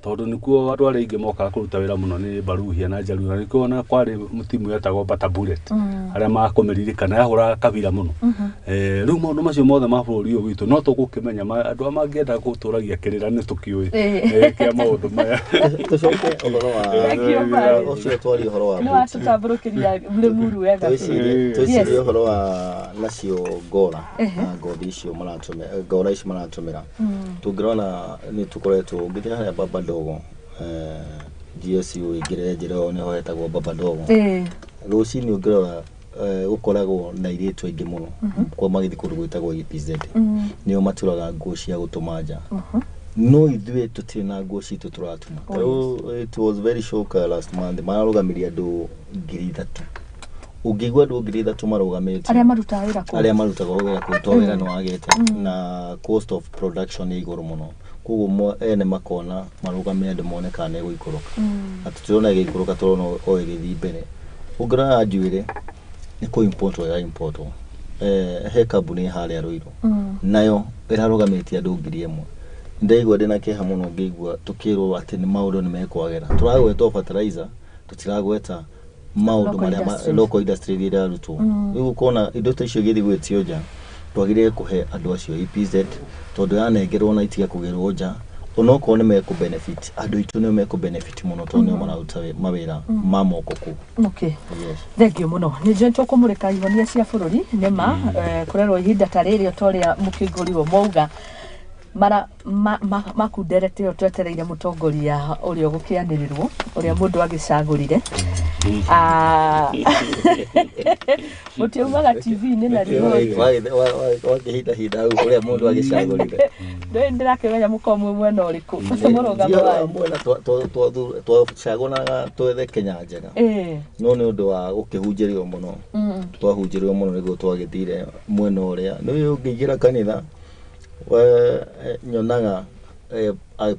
tondũ nĩkuo andũ arĩa aingĩ mokaga kũruta wĩra mũno nĩ Baruhia na Jaluo na nĩkuo ona kwarĩ mũtimu wetagwo Bata Bullet arĩa makũmeririkana yahũraga kabira mũno rĩu maũndũ macio mothe ma bũrũri ũyũ witũ no tũgũkĩmenya andũ arĩa mangĩenda gũtũragia kĩrĩra nĩ tũkĩũĩ kĩa maũndũ maya tũcoke ũhoro wa ũcio twari ũhoro wa no atũtambũrũkĩria Limuru wega twĩcirie ũhoro wa nacio ngora na ngombe icio ngora ici maratũmĩra tũngĩrona nĩ tũkoretwo ngĩthia harĩa baba GSU igire njĩra o nĩho hetagwo Baba Ndogo rũcinĩ ũngĩrora gũkoragwo na airĩtu aingĩ mũno kwa magĩthiĩ kũndũ gwĩtagwo EPZ nĩo maturaga nguo cia gũtũma nja no ithuĩ tũtirĩ na nguo citũ tũratuma it was very shock last month mararũgamirie andũ 3,000 ũngĩigua andũ 3,000 marũgamĩte arĩa marutaga wĩra kũruta wĩra nĩ wagĩte na cost of production nĩ igũrũ mũno koguo ene makona marugame andũ moneka nĩ gũikũrũka atũtũrona gĩikũrũka tũrona o ĩgĩthiĩ mbere ũngĩrora njuĩrĩ nĩ kũ import he kambuni harĩa Ruiru nayo ĩrarũgamĩtie andũ 1,000 ndaigua ndĩna kĩeha mũno ngĩigua tũkĩrwo atĩ nĩ maũndũ nĩ mekwagĩra tũragweta fertilizer tũtiragweta maũndũ marĩa local industry iria irarutwo rĩu ũkona indo ta icio gĩthiĩ gwĩtio nja twagĩrĩire kũhe andũ acio EPZ tondũ yanengerwo na itiga kũgerwo nja onokorwo nĩ mekũ benefit andũ aitũ nĩ mekũ benefit mũno tondũ nĩo mararuta mawĩra ma moko kũu thengio mũno nĩ njũĩ tũkũmũrĩka ihonia cia bũrũri nĩ ma kũrerwo ihinda ta rĩrĩ ũtorĩa mũkĩngũrirwo mauga makunderete yo twetereire mũtongoria ũrĩa ũgũkĩanĩrĩrwo ũrĩa mũndũ agĩcagũrire mũtiumaga TV-inĩ na wakĩhinda hau ũrĩa mũndũ agĩcagũrire ndĩrakĩmenya mũkomwe mwena ũrĩkũ mũrũgamo wanyu mwena twacagũraga twethe Kenya njega no nĩ ũndũ wa gũkĩhunjĩrio mũno twahunjĩrio mũno nĩguo twagĩthire mwena ũrĩa nĩ ũngĩingĩra kanitha nyonaga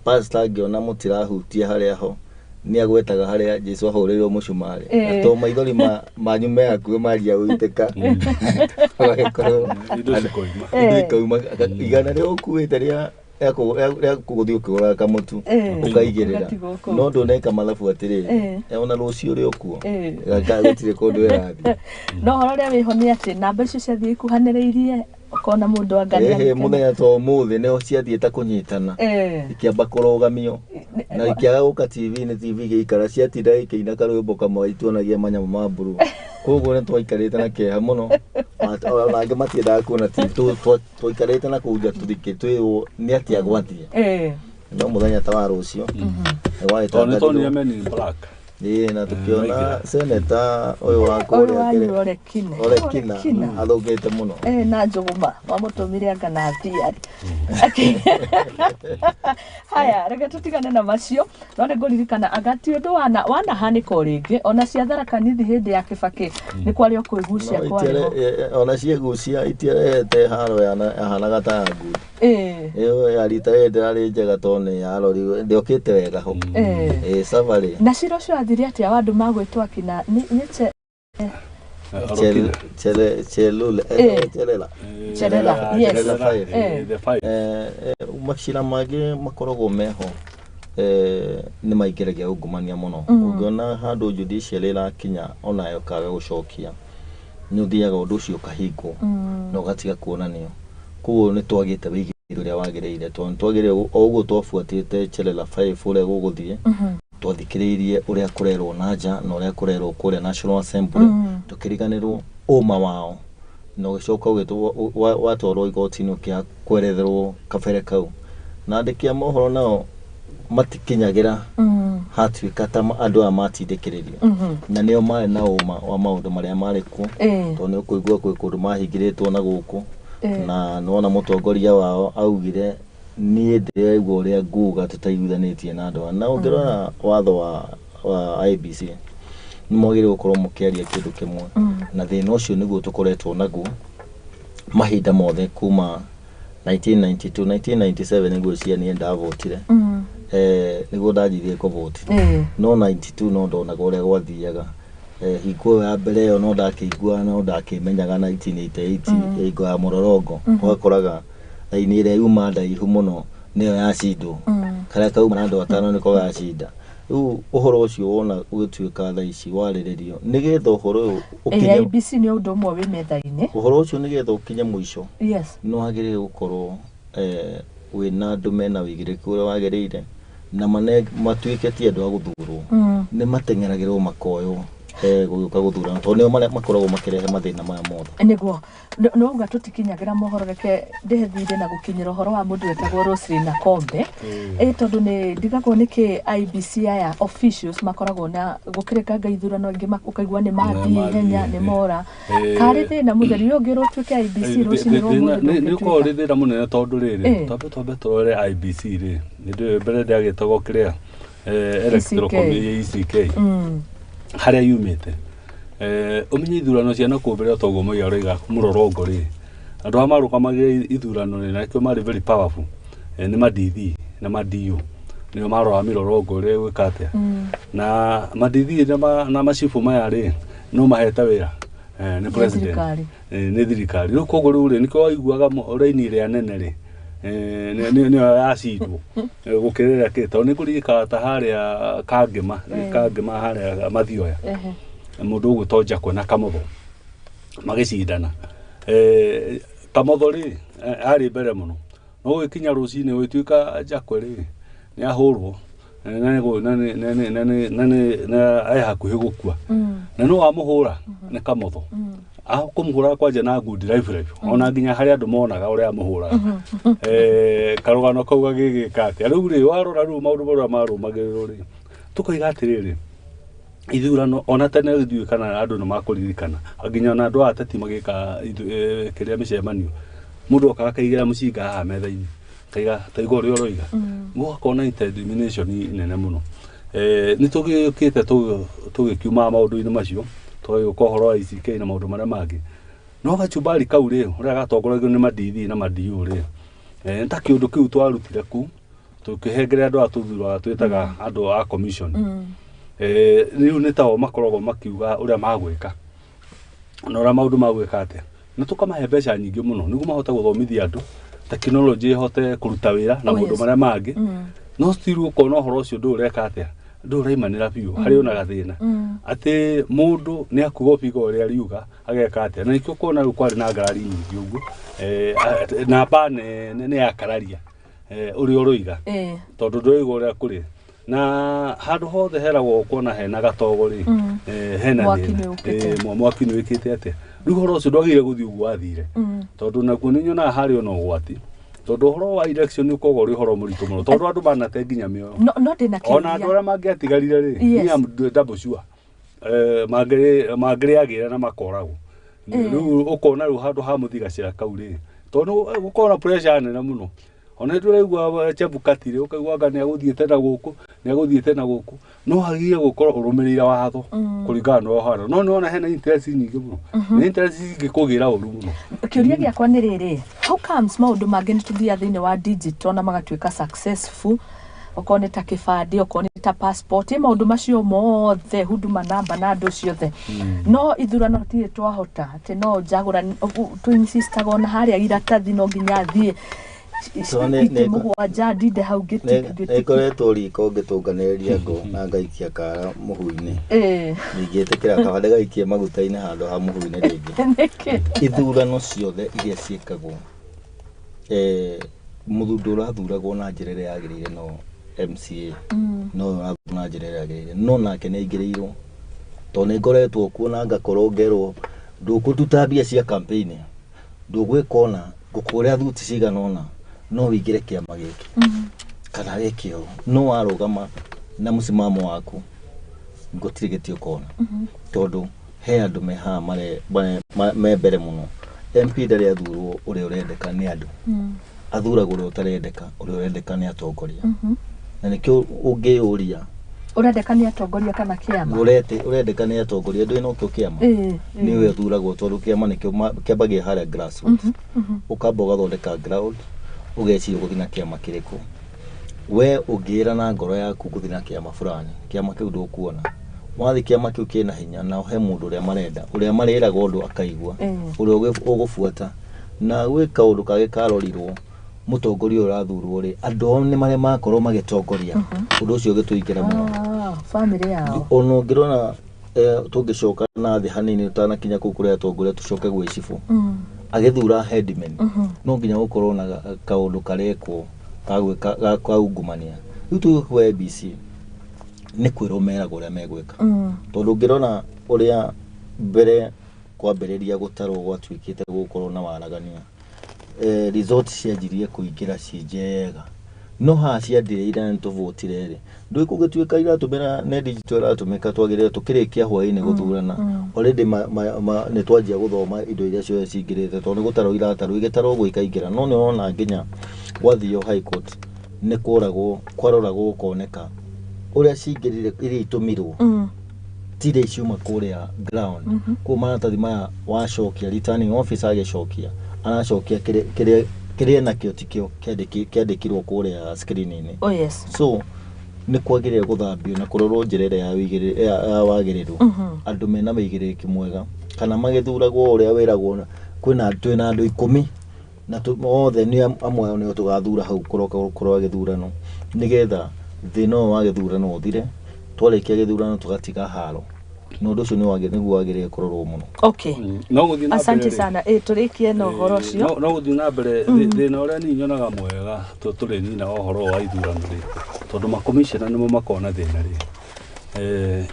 pastor ngĩona mũtirahutia harĩa ho nĩ agwetaga harĩa Jesũ ahũrĩirwo mũcumarĩ to maithori manyu me hakuhĩ maria gũitĩka ikauma igana rĩa ũkuĩte rĩa kũgũthiĩ ũkĩgũraga kamũtu ũkaigĩrĩra no ndũneka mathabu atĩrĩrĩ ona rũciũ ũrĩ okuo gũtirĩ kũndũ ĩrathiĩ no ũhoro ũrĩa wĩho nĩ atĩ namba icio ciathiĩ ikuhanĩrĩirie ukona mundu angania muthenya to muthi ne ciathiĩte kũnyitana ikiamba kũrũgamio na ikiaga gũka TV gĩikara ciatinda ikĩina karwĩmbo kamwe ituonagia manyamũ ma mburu koguo nĩ twaikarĩte na kĩeha mũno angĩ matiendaga kuona twaikarĩte na kũu nja tũthikĩ twĩrwo nĩ atĩa gwathiĩ no muthenya ta wa rũciũ Tony Ameni Black na tukiona seneta ũyũ wa kũrĩa Orekina athũkĩte mũno na Njũgũma wamũtũmire anga na thiari haya reke tutigane na macio no nĩ ngũririkana agati ũndũ wanahanĩka rĩngĩ ona cia Tharaka Nithi hĩndĩ ya Kĩbakĩ nĩ kwarĩ kwĩgucia kwarĩ ona ciĩgucia itiarehete haro yahanaga ta ya ngui ĩyo ya rita rĩrĩ ndĩrarĩ njega tondũ nĩ yarorirwo ndĩokĩte wega ho sabarĩ na ciro cio athiri atĩa wa andũ magwĩtwo akina nĩ Chelela yes macira mangĩ makoragwo meho nĩ maingĩragia ungumania mũno ũngĩona handũ judicial ĩrakinya onayo kaga gũcokia nĩ ũthiaga ũndũ ũcio kahingwo na ũgatiga kuonanio koguo nĩ twagĩte wĩigĩrĩro ũrĩa wagĩrĩire tondũ twagĩrĩire o ũguo twabuatĩte Chelela 5 ũrĩa gũgũthiĩ twathikĩrĩirie ũrĩa kũrerwo na nja na ũrĩa kũrerwo kũrĩa National Assembly tukĩriganĩrwo ũma wao na ũgĩcoka watwarwo igoti-inĩ kĩa kweretherwo kabere kau na andĩki a mohoro nao matikinyagira hatuika ta andu a matindikiririo na nio mari na uma wa maundu maria mari ku to ni kuigua kwi kundu mahingiritwo na guku na nona mutongoria wao augire nie ndirigwo uria nguga tutaiguithanitie na andu na ungirona watho wa IBC ni mogire gukorwo mukiaria kindu kimwe na thina ucio niguo tukoretwo naguo mahinda mothe kuma 1997 niguo ciani ndavotire niguo ndajithie kuvoti no 92 no ndonaga uria gwathiaga hingo ya mbere yo no ndakigua no ndakimenyaga 1988 hingo ya Mororongo wakoraga raini ire yuma ndaihu muno niyo yacindwo karia kauma na andu atano niko yacinda riu uhoro ucio wona ugituika thaa ici wariririo nigetha uhoro ukinye ABC ni undu umwe wi metha-ini uhoro ucio nigetha ukinye muico yes no agire gukorwo wina andu mena wigiriku uria wagirire na matuike ti andu a guthurwo ni mateng'eragirwo makoyo guka guthura to nio makoragwo makirehe mathina maya mothe niguo no nga tutikinyagira mohoro reke ndehethire na gukinyira uhoro wa mundu wetagwo Rosary na Kombe tondu ni ndigagwo niki IBC aya officials makoragwo na gukireka ithurano ingi makukaigua ni mathi henya ni mora kari thina mutheri uyu ngiro tuike IBC rucini ro ni ko ri thina munene tondu riri twambe turore IBC ri ni ndio mbere ndiagitagwo kiria electoral committee ECK haria yumite umenye ithurano ciana kumbira toguo moya roiga Mororongo ri andu amarukamagire ithurano ni nakio mari very powerful ni madithi na madio nio marora Mororongo ri gwikatia na madithi na macifu maya ri no maheta wira ni president ni thirikari ru koguo ru ri niko waiguaga raini ria nene ri ni acindwo gukirira kito ni kurika ta haria kangema haria mathioya mundu ugutonja kwena kamotho magicindana kamotho ri ari mbere muno no gikinya rucini wituika jakwe ri ni ahurwo na ai hakuhi gukua na no amuhura ni kamotho kumuhura kwanja na good life ona nginya haria andu monaga uria amuhura karugano kau gagigikate riu ri warora riu maundu maria marumagiriro ri tukoiga atiriri ithurano ona tene ithui kana andu no makuririkana nginya na andu ateti magika kiria micemanio mundu okaga kaigira mucinga haha metha-ini kaiga taigo ri oroiga ngo kona determination nene muno ni tugikite tugikiuma maundu-ini macio toyo kohoro wa ICK na maundu maria mangi no gachumbari kau ri uria gatongoragio ni madithi na madiu ri nta kiundu kiu twarutire ku tukihengere andu atuthura twitaga andu a commission riu ni tao makoragwo makiuga uria magwika na uria maundu magwika atia ni tukamahe mbeca nyingi muno niguo mahota guthomithia andu technology ihote kuruta wira na maundu maria mangi no still ukona uhoro ucio ndureka atia nduraimanira biu hari ona gathina ati mundu ni akugo bigo ria riuga ageka atia na ikio kona ru kwari na ngarari nyingi uguo na bane ni akararia uri oroiga tondu ndoigo ria kuri na handu hothe heragwo kuona hena gatogori hena mwaki ni wikite atia riu horo ucio ndwagire guthii uguo athire tondu naguo ni nyona hari ona ugwati tondu horo wa election ni kogo ri horo muritu muno tondu andu banate nginya mioyo no ndina kiria ona andu aria mangiatigarire ri ni am double sure magire agira na makoragwo riu ukona ru handu ha muthigacira kau ri tondu ukona pressure nene muno ona nduraigua chebukatire ukaigua ngani aguthiete na guku no hagiye gukorwo urumirira watho kuringana no haro no nona hena interest nyingi muno ni interest ingikugira uru muno kiuria giakwa ni riri how comes maundu mangi nituthia thiini wa digital na magatuika successful okone ta kibandi okone ta passport maundu macio mothe huduma number na andu ciothe no ithurano tie twahota ati no njagura twin sister gona haria iratathi no nginya thie mugwanja ndinde hau ngikoretwo riko ngitunganiriria ngo na ngaikia kara muhu-ini ningitikira kabande gaikie maguta-ini handu ha muhu-ini ringi ithurano ciothe iria ciikagwo muthundo urathuragwo na njira iria yagirire no MCA no urathuragwo na njira iria yagirire no nake ni aigirirwo to ni ngoretwo kuona ngakorwo ngerwo ndukututambia cia campaign ndugwikona ngukuria thuti cigana ona no wigire kiama giki kana rekio no warugama na musimamo waku ngotirigitio kona tondu he andu meha mare membere muno MP ndari athurwo uri urendeka ni andu athuragwo uri utarendeka uri urendeka ni atongoria na nikio ungiuria urendeka ni atongoria kana kiama urendeka ni atongoria ndu ino kio kiama niwe athuragwo tondu kiama nikio kiambagia haria grassroots ukamba ugathondeka ground ugeciria guthina kiama kiriko we ugira na ngoro yaku guthina kiama fulani kiama kiu ndukuona mwathi kiama kiu kina hinya na he mundu uria marera gondo akaigwa uria ugufuata na gwika undu kage karorirwo mutongoria urathurwo ri andu ni mare makorwo magitongoria undu ucio gituingira muno family yao ono ngirona tungicoka na thi hanini utanakinya kukuria atongoria tucoke gwicibu agithura headman no nginya gukorwo na kaundu karekwo kagwika kaungumania riu kwa ABC ni kwiromera guria megwika tondu ngirona uria mbere kwambiriria gutarwo gwatwikite gukorwo na waragania resort cianjirie kuingira cinjega no ha ciandire ira ntuvutire ri ndui kugituika ira tumira ne digital iratumika twagirire tukirikia hwaini guthurana already ne twajia guthoma indo iria cio cingirite tondu gutaro irataro igitaro gwikaingira no ni ona nginya wathio high court ne kwaroragwo ukoneka uria cingirire iri itumirwo tire iciuma kuria ground kuma tathi maya wacokia returning officer agicokia anacokia kire na kio tikio kiandikirwo kuria screen-ini so ni kwagirire guthambio na kurorwo njirere ya wagiriru andu mena wigiriki mwega kana magithuragwo uria wiragwo kwina andu 10 na othe ni amwe ni tugathura hau kurwa githurano nigetha thino wa githurano uthire twarikia githurano tugatiga haro no ndu cio ni wagirire kurorwo muno okay asante sana turikie no horo cio no guthi na mbere thina uria ni nyonaga mwega turi nina ohoro wa ithurano ri tondu ma commissioner nimo makona thina ri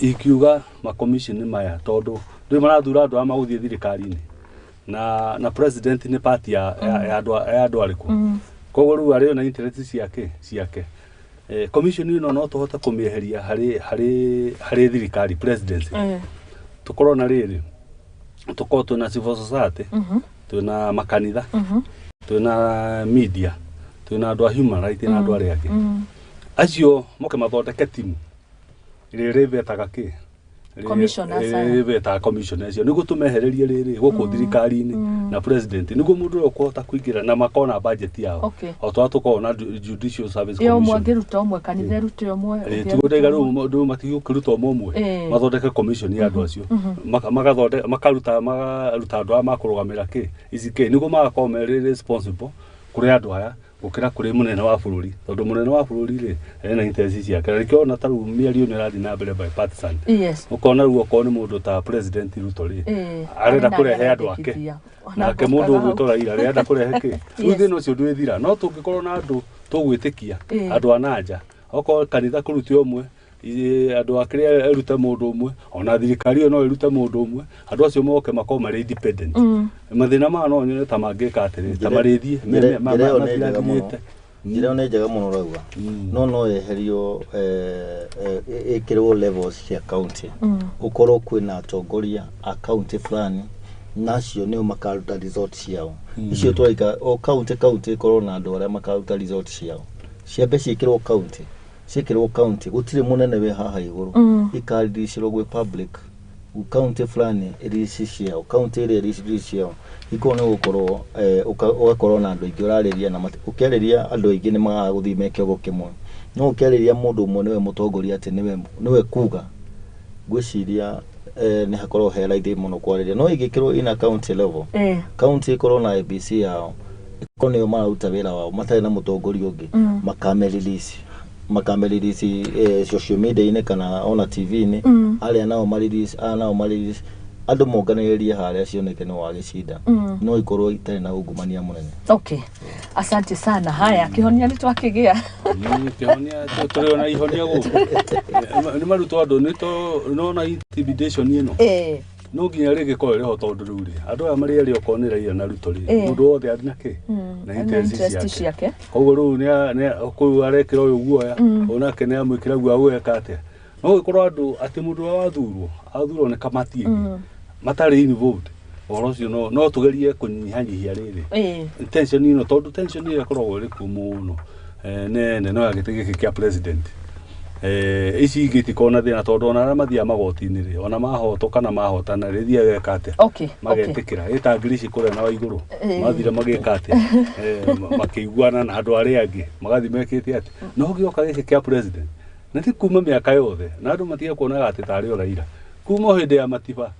ikiuga ma commission maya tondu ndu marathura andu amaguthie thirikari-ini na president ni party ya andu ariku koguo riu ari na interest ciake commission ino no tuhota kumieheria hari thirikari presidency tukorwo na riri tukorwo tuna civil society tuna makanitha tuna media tuna andu a human rights na andu aria angi acio moke mathondeke timu riri betaga ki commissioners nigo tumehererie riri guku thirikari-ini na president nigo mundu ukuhota kuingira na makona budget yao o twatuko na judicial service commission yo mwangiruta umwe kanitha rute umwe tugudega ru matigiukiruta umwe mathondeke commission ya andu acio makaruta andu a makurugamira ki izike nigo magakorwo responsible kuri andu aya gukira kuri munene wa bururi tondu munene wa bururi ri ena interest ciake rikio na taru miario ni rathi na mbere by partisan ukona ruo ko ni mundu ta president Ruto ri arenda kurehe andu ake nake mundu ugutora ira arenda kurehe ki uthi no cio ndwithira no tungikorwo na andu tugwitikia andu ananja oko kanitha kuruti omwe andu akire erute mundu umwe ona thirikari no erute mundu umwe andu acio moke makoma mari independent mathina ma no nyone ta mangika atiri ta marithie njira ne njega muno rauga no eherio ikirwo levels cia county ukorwo kwina atongoria a county fulani nacio ni makaruta resort ciao icio twaika o county korwo na andu aria makaruta resort ciao ciambe ciikirwo county gutire munene we haha iguru ikarindicirwo gwe public county fulani iricicio county iri iricicio ikone gukorwo ugakorwo na andu ingi urariria na ukeriria andu ingi ni magaguthime kiogo kimwe no ukeriria mundu umwe niwe mutongoria ati niwe kuga gwiciria ni hakorwo he raithi muno kwariria no igikirwo ina county level county ikorwo na ABC yao ikone maruta wira wao matari na mutongoria ungi makamerelisi social media ine kana ona TV ni aria nao marelisi andu monganiria haria cioneke no wagicinda no ikorwo itari na ungumania munene okay asante sana haya kihonia ni twakigia kihonia turi ona ihonia guku ni maruto andu ni to no na intimidation ino no nginya rĩngĩ korwo rĩho tondũ rĩu rĩ andũ aya marĩ erĩ okorwo nĩ Raila na Ruto rĩ mũndũ wothe arĩ na kĩ na interest ciake koguo rĩu nĩ kũu arekĩra ũyũ guoya onake nĩ amwĩkĩra guoya gweka atĩa no gĩkorwo andũ atĩ mũndũ wa athurwo nĩ kamati ĩngĩ matarĩ involved ũhoro ũcio no tũgerie kũnyihanyihia rĩrĩ tension ĩno tondũ tension ĩrĩa ĩkoragwo ĩrĩ kuo mũno nene no yagĩte gĩkĩ kĩa president ici igĩtikona thĩna tondũ ona arĩa mathiaga magoti-inĩ rĩ ona mahoto kana mahotana rĩ thiaga geka atĩa magetĩkĩra ĩta ngirici kũrĩa na wa igũrũ mathire magĩka atĩa makĩiguana na andũ arĩa angĩ magathi mekĩte atĩa no gĩoka gĩkĩ kĩa president na ti kuma mĩaka yothe na andũ matiga kuonaga atĩ tarĩ o Raila kuma hĩndĩ ya Matiba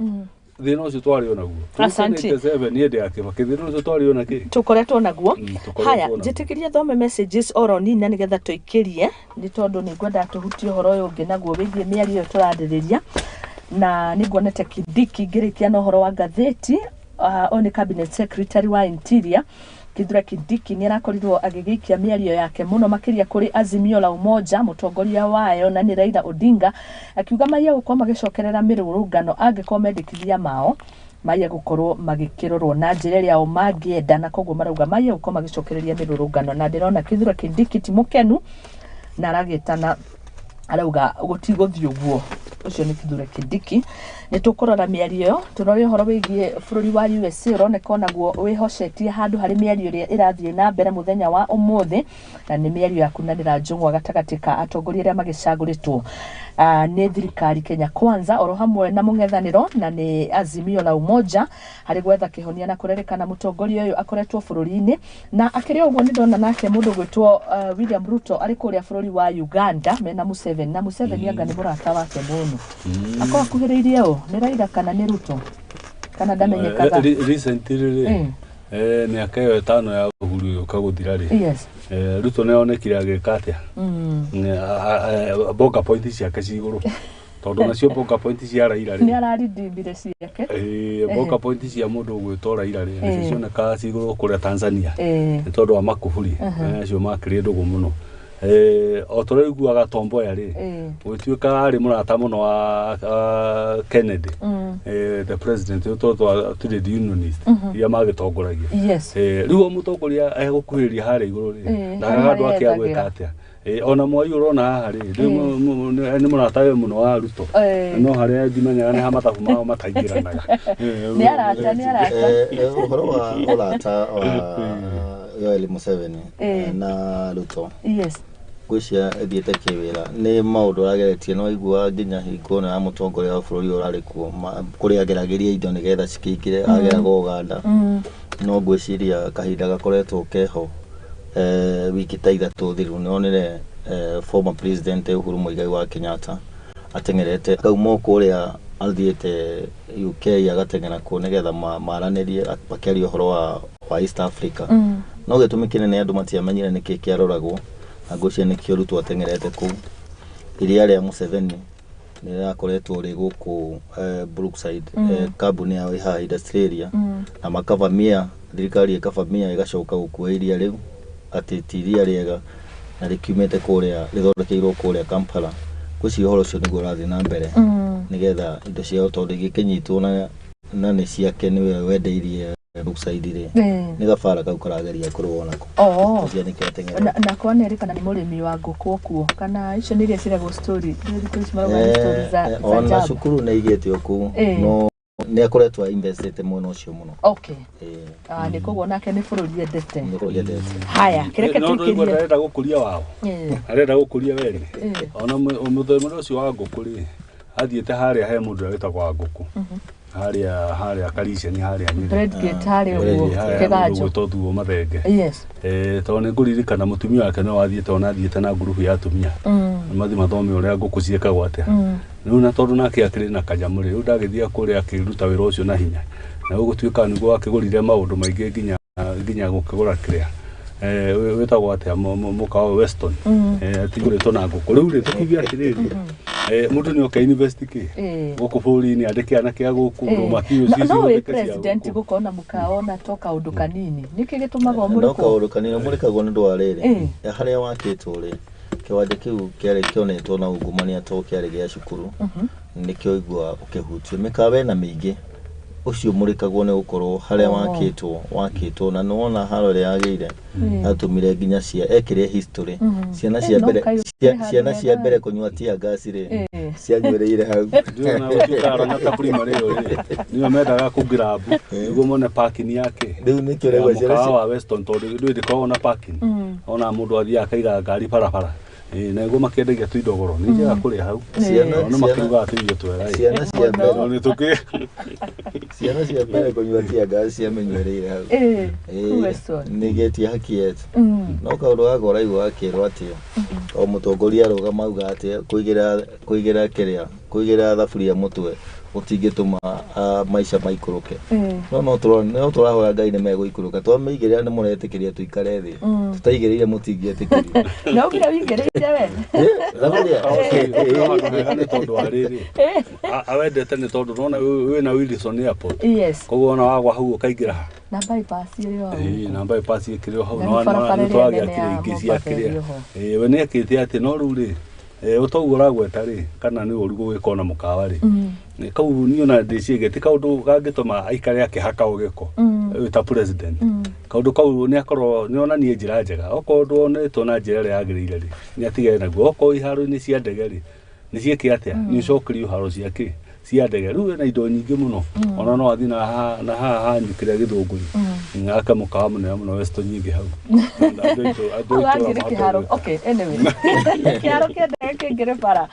thĩna ũcio twarĩ onaguo nĩ hĩndĩ ya Kibaki thĩna ũcio twarĩ ona kĩ tũkoretwo naguo haya njĩtĩkĩria thome messages oro nini nĩgetha tũikĩrie nĩ tondũ nĩ ngwenda tũhutie ũhoro ũyũ ũngĩ naguo wĩgiĩ mĩario ĩyo tũrarĩrĩria na nĩ nguonete Kindiki ngĩrĩkia na ũhoro wa ngathĩti nĩ cabinet secretary wa interior Kithure Kindiki nĩ arakorirwo agĩgĩikia mĩario yake mũno makĩria kũrĩ Azimio la Umoja mũtongoria wayo na nĩ Raila Odinga akiuga maiya gũkorwo magĩcokerera mĩrũrũngano angĩkorwo mendekithia mao maiya gũkorwo magĩkĩrorwo na njĩra ĩrĩa o mangĩenda na koguo marauga maiya gũkorwo magĩcokereria mĩrũrũngano na ndĩrona Kithure Kindiki ti mũkenu na aragĩtana arauga gũtigũthiĩ ũguo ũcio nĩ Kithure Kindiki nĩ tũkũrora mĩario ĩyo tũrore ũhoro wĩgiĩ bũrũri wa USA ũroneka naguo wĩhocetie handũ harĩ mĩario ĩrĩa ĩrathiĩ na mbere mũthenya wa ũmũthĩ na nĩ mĩario ya kunanĩra njũng'wa gatagatĩ ka atongoria arĩa magĩcagũrĩtwo nĩ thirikari Kenya Kwanza oro hamwe na mũng'ethanĩro na nĩ Azimio la Umoja harĩ gwetha kĩhonia na kũrerĩkana mũtongoria ũyũ akoretwo bũrũri-inĩ na akĩrĩ ũguo nĩ ndona nake mũndũ gwĩtwo William Ruto arĩ kũrĩa bũrũri wa Uganda mena Museveni na Museveni anga nĩ mũrata wake mũno akorwo akuhĩrĩirie ũũ nĩ Raila kana nĩ Ruto kana ndamenyekaga recently mĩaka ĩyo ĩtano ya ũhuru ũka gũthira rĩ Ruto nĩ onekire agĩka atĩa bonga point ciake ci igũrũ tondũ nacio bonga point cia Raila rĩ nĩ ararindimire ciake bonga point cia mũndũ ũgwĩtwo Raila rĩ nĩ cioneka ci igũrũ kũrĩa Tanzania nĩ tondũ wa makuburi acio makĩrĩ ndũgũ mũno o tũraiguaga Tomboya rĩ gũtuĩka arĩ mũrata mũno wa Kennedy the president tũrĩ unionist iria magĩtongoragia rĩu mũtongoria egũkuhĩrĩria harĩa igũrũ rĩ ndagaga andũ ake agwĩka atĩa ona Mwai ũrona haha rĩ nĩ mũrata we mũno wa Ruto no harĩa ngimenyaga nĩ ha mathabu mao mataingĩranaga nĩ arata ũhoro wa ũrata wa Yoweri Museveni na Ruto gwĩcia thiĩte kĩwĩra nĩ maũndũ arageretie no aigua nginya hingo ya mũtongoria wa bũrũri ũrarĩ kuo kũrĩa ageragĩria indo nĩgetha cikĩingĩre ageraga Uganda no ngwĩciria kahinda gakoretwo keho wiki ta ithatũ thiru nĩonire former president Uhuru Muigai wa Kenyatta ateng'erete kauma kũrĩa athiĩte UK agateng'era kuo nĩgetha maranĩrie makĩaria ũhoro wa East Africa no gĩtũmi kĩnene andũ matiamenyire nĩkĩ kĩaroragwo na ngwĩciria nĩkĩo Ruto ateng'erete kũu iria rĩa Museveni nĩ rĩrakoretwo rĩ gũkũ Brookside kambuni yao ĩhaha industry area na makavamia thirikari ĩkavamia ĩgacoka gũkua iria rĩu atĩ ti iria rĩega na rĩkiumĩte kũrĩa rĩthondekeirwo kũrĩa Kampala gwĩciria ũhoro ũcio nĩguo ũrathiĩ na mbere nĩgetha indo ciao tondũ ingĩkĩnyitwo na nĩ ciake nĩwe wendeirie Brookside rĩ nĩ gabara kau karageria kũrũa nako na kwanerĩkana nĩ mũrĩmi wa ngũkũ kuo kana icio nĩ iria ciragwo story ona cukuru nĩ igĩte kũu no nĩ akoretwo investete mũno ũcio mũno nĩ koguo nake nĩ bũrũri endete haya kĩreke tũikĩrie no arenda gũkũria wao arenda gũkũria wene ona mũthemere ũcio wa ngũkũ rĩ athiĩte harĩa he mũndũ wĩtagwo wa ngũkũ harĩa Kariceni harĩa nyine Redgate harĩa ũguo Kĩganjo gũtothuo mathenge tondũ nĩ ngũririkana mũtumia wake no athiĩte ona athiĩte na ngurubu ya atumia mathi mathome ũrĩa ngũkũ ciĩkagwo atĩa rĩu na tondũ nake akĩrĩ na kanyamũ rĩ rĩu ndagĩthiĩ kũrĩa akĩruta wĩra ũcio na hinya na gũgũtuĩka nĩguo akĩgũrire maũndũ maingĩ nginya gũkĩgũra kĩrĩa wĩtagwo atĩa mũkawa Weston atigũrĩtwo na ngũkũ rĩu rĩ tũkiuge atĩrĩrĩ mũndũ nĩ oka invest kĩ gũkũ bũrũri-inĩ andĩke anake a gũkũ no wĩ president gũkorwo na mũkawa na to kaũndũ kanini nĩkĩ gĩtũmaga ũmũrĩkwo no kaũndũ kanini ũmũrĩkagwo nĩ ndwara rĩrĩ harĩa wakĩtwo rĩ kiwanja kiu kiari kionetwo na ungumania to kiari gia cukuru nikio igwa ukihutio mikawe na mingi ucio murikagwo ne ukorwo haria wakitwo na nona haro ria yageire atumire ginya cia ekire history ciana cia mbere kunywa tia gas ri cia nywereire hau na ukara na taprima leo niyo mendaga ku grab niguo mone parking yake riu nikio rego ciana wa Weston to ndiko na parking ona mundu athia akaiga ngari parapara na iguo makendagia tu indogoro ni njega kuria hau no makiuga ati iyo twera ciana cia mbere ni tuki ciana cia mbere kunywa tia gas cia menywereire hau ni geti haki yetu no kaundu gakora igwa akirwo atio o mutongoria aroga mauga ati kuigira thaburia mutwe utingituma maisha maikuruke no turahoya Ngai ni meguikuruka twameigira ni muretekeria tuikare thi tutaigereire mutingietekeria no ngira wigereire we thaburia ni tondu ariri awendete ni tondu nona wina Wilson airport yes koguo ona wagwa hau ukaigira na bypass iriyo na bypass ikirio hau no twagia kiringi cia kiria we ni akite ati no ruri utogura gweta ri kana ni uri gwikona mukawa ri kau ni ona ndiciegete kaundu gangituma aikare akihaka ugiko ta president kaundu kau ni akorwo ni ona nie njira njega okorwo onetwo na njira ria yagirire ri ni atigere naguo okorwo iharo ni cia ndege ri ni cieke atia ni cokirio haro ciake cia ndege riu na indo nyingi muno ona no athi na ha nyikira githunguri ngaka mukawa muno Weston nyingi hau okay anyway kiaro kende kingire para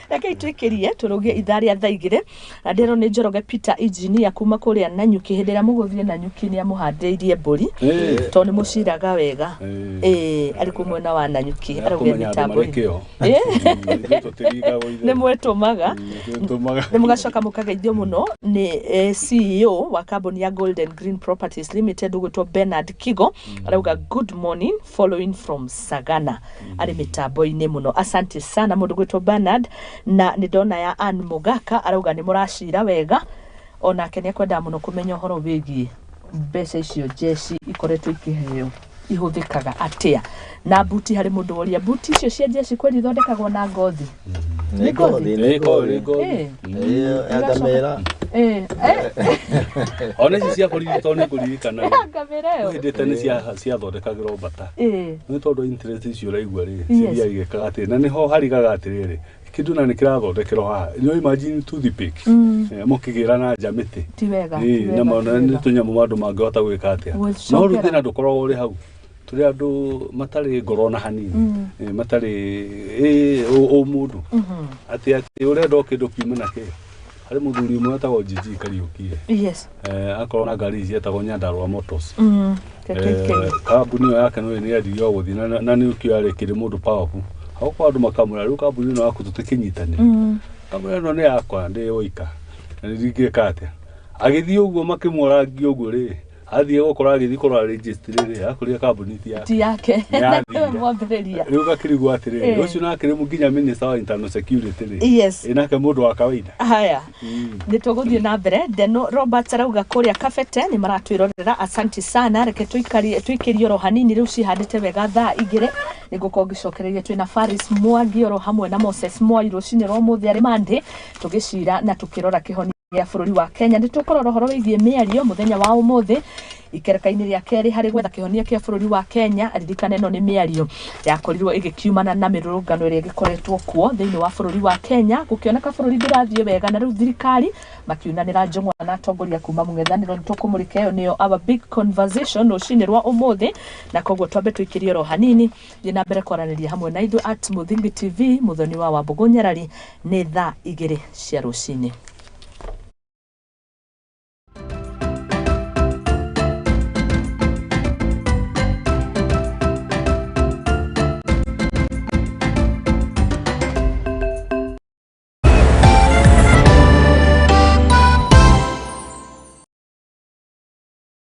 reke twikirie turugie itharia thaigire na ndero ni Njoroge Peter engineer kuma kuria Nanyuki hindira muguthie Nanyuki ni amuhandeirie mburi to ni muciraga wega ari kumwena wa Nanyuki araugia mitambo ni mwetumaga ni mugacoka mukageithio muno ni CEO wa kambuni ya Golden Green Properties Limited ugwitwo Bernard Kigo arauga good morning following from Sagana ari mitambo-ini muno asante sana mundu gwitwo Bernard na ni ndona ya Ann Mugaka arauga ni muracira wega ona kenia kwenda muno kumenya horo wigi mbeca icio jeshi ikoretwo ikiheo ihuthikaga atia na buti hari mundu woria buti icio cia jeshi kweli thondekagwo na ngothi ni ngothi agamera ona ici cia kurigitwo ni kuririkana agamera hindi tene cia thondekagirwo mbata ni tondu interest icio raigua ri ciria igekaga ati na niho harigaga atiriri kindu na nikirathondekerwo haha no imagine toothpick mukigira na jamiti ti wega na maana ni tunyamu mandu mangihota gwika atia no ruthi na ndukorwo uri hau turi andu matari ngoro na hanini matari o mundu ati urenda kindu kiuma nake hari muthuri umwe atagwo Jiji Kariukie yes akorwo na ngari cietagwo Nyandarua Motors kambuni yake no ni adio guthi na ni ukiare kiri mundu powerful hauko andu makamura riu kambuni no akututukinyitane kamura no ni yakwa ndi oika na ndigika atia agithii uguo makimurangio uguo ri athie gukora agithi kurwa register ri akuria kambuni ti yake mwambireria riu gakirigwo atiriri ucio na akiri muginya minister wa internal security ri yes inake mundu wa kawaida haya ni tuguthie na mbere Deno Robert arauga kuria Kabete ni maratwirorera asante sana reke tuikirie ro hanini riu cihandite wega thaa igire niguko ngicokereria twina Faris Mwangi ro hamwe na Moses Mwairo cine ro muthi ari mande tugicira na tukirora kihoni ya bururi wa Kenya nditukorora horo wigie miario muthenya wa umuthi ikereka-ini ria keri hari gwetha kihonia kia bururi wa Kenya aririkane no ni miario yakorirwo igikiumana na mirurungano ria gikoretwo kuo thiini wa bururi wa Kenya gukioneka bururi ndirathie wega na riu thirikari makiunanira njongwa na atongoria kuma mung'ethaniro nitukumurika yo niyo our big conversation rucini rwa umuthi na koguo twambe twikirie ro hanini thina mbere kwaraniria hamwe na ithu at Muthingi TV Muthoni wa Wambugu Nyarari ni thaa 2 cia rucini.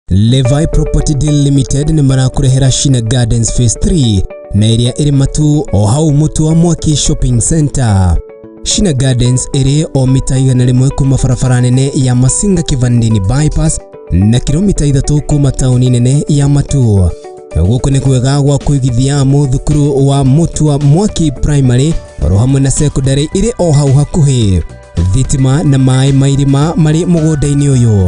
Levi Property Deal Limited ni marakurehera Shina Gardens Phase 3 na area iri matu o hau mutu wa Mwaki Shopping Center. Shina Gardens iri o mita 100 kuma barabara nene ya Masinga Kivandini bypass na kilomita 3 kuma tauni nene ya Matu. Guku ni kwega gwa kuigithia muthukuru wa Mutua Mwaki Primary oro hamwe na secondary iri o hau hakuhi. Thitima na mai mairima mari mugunda-ini uyu.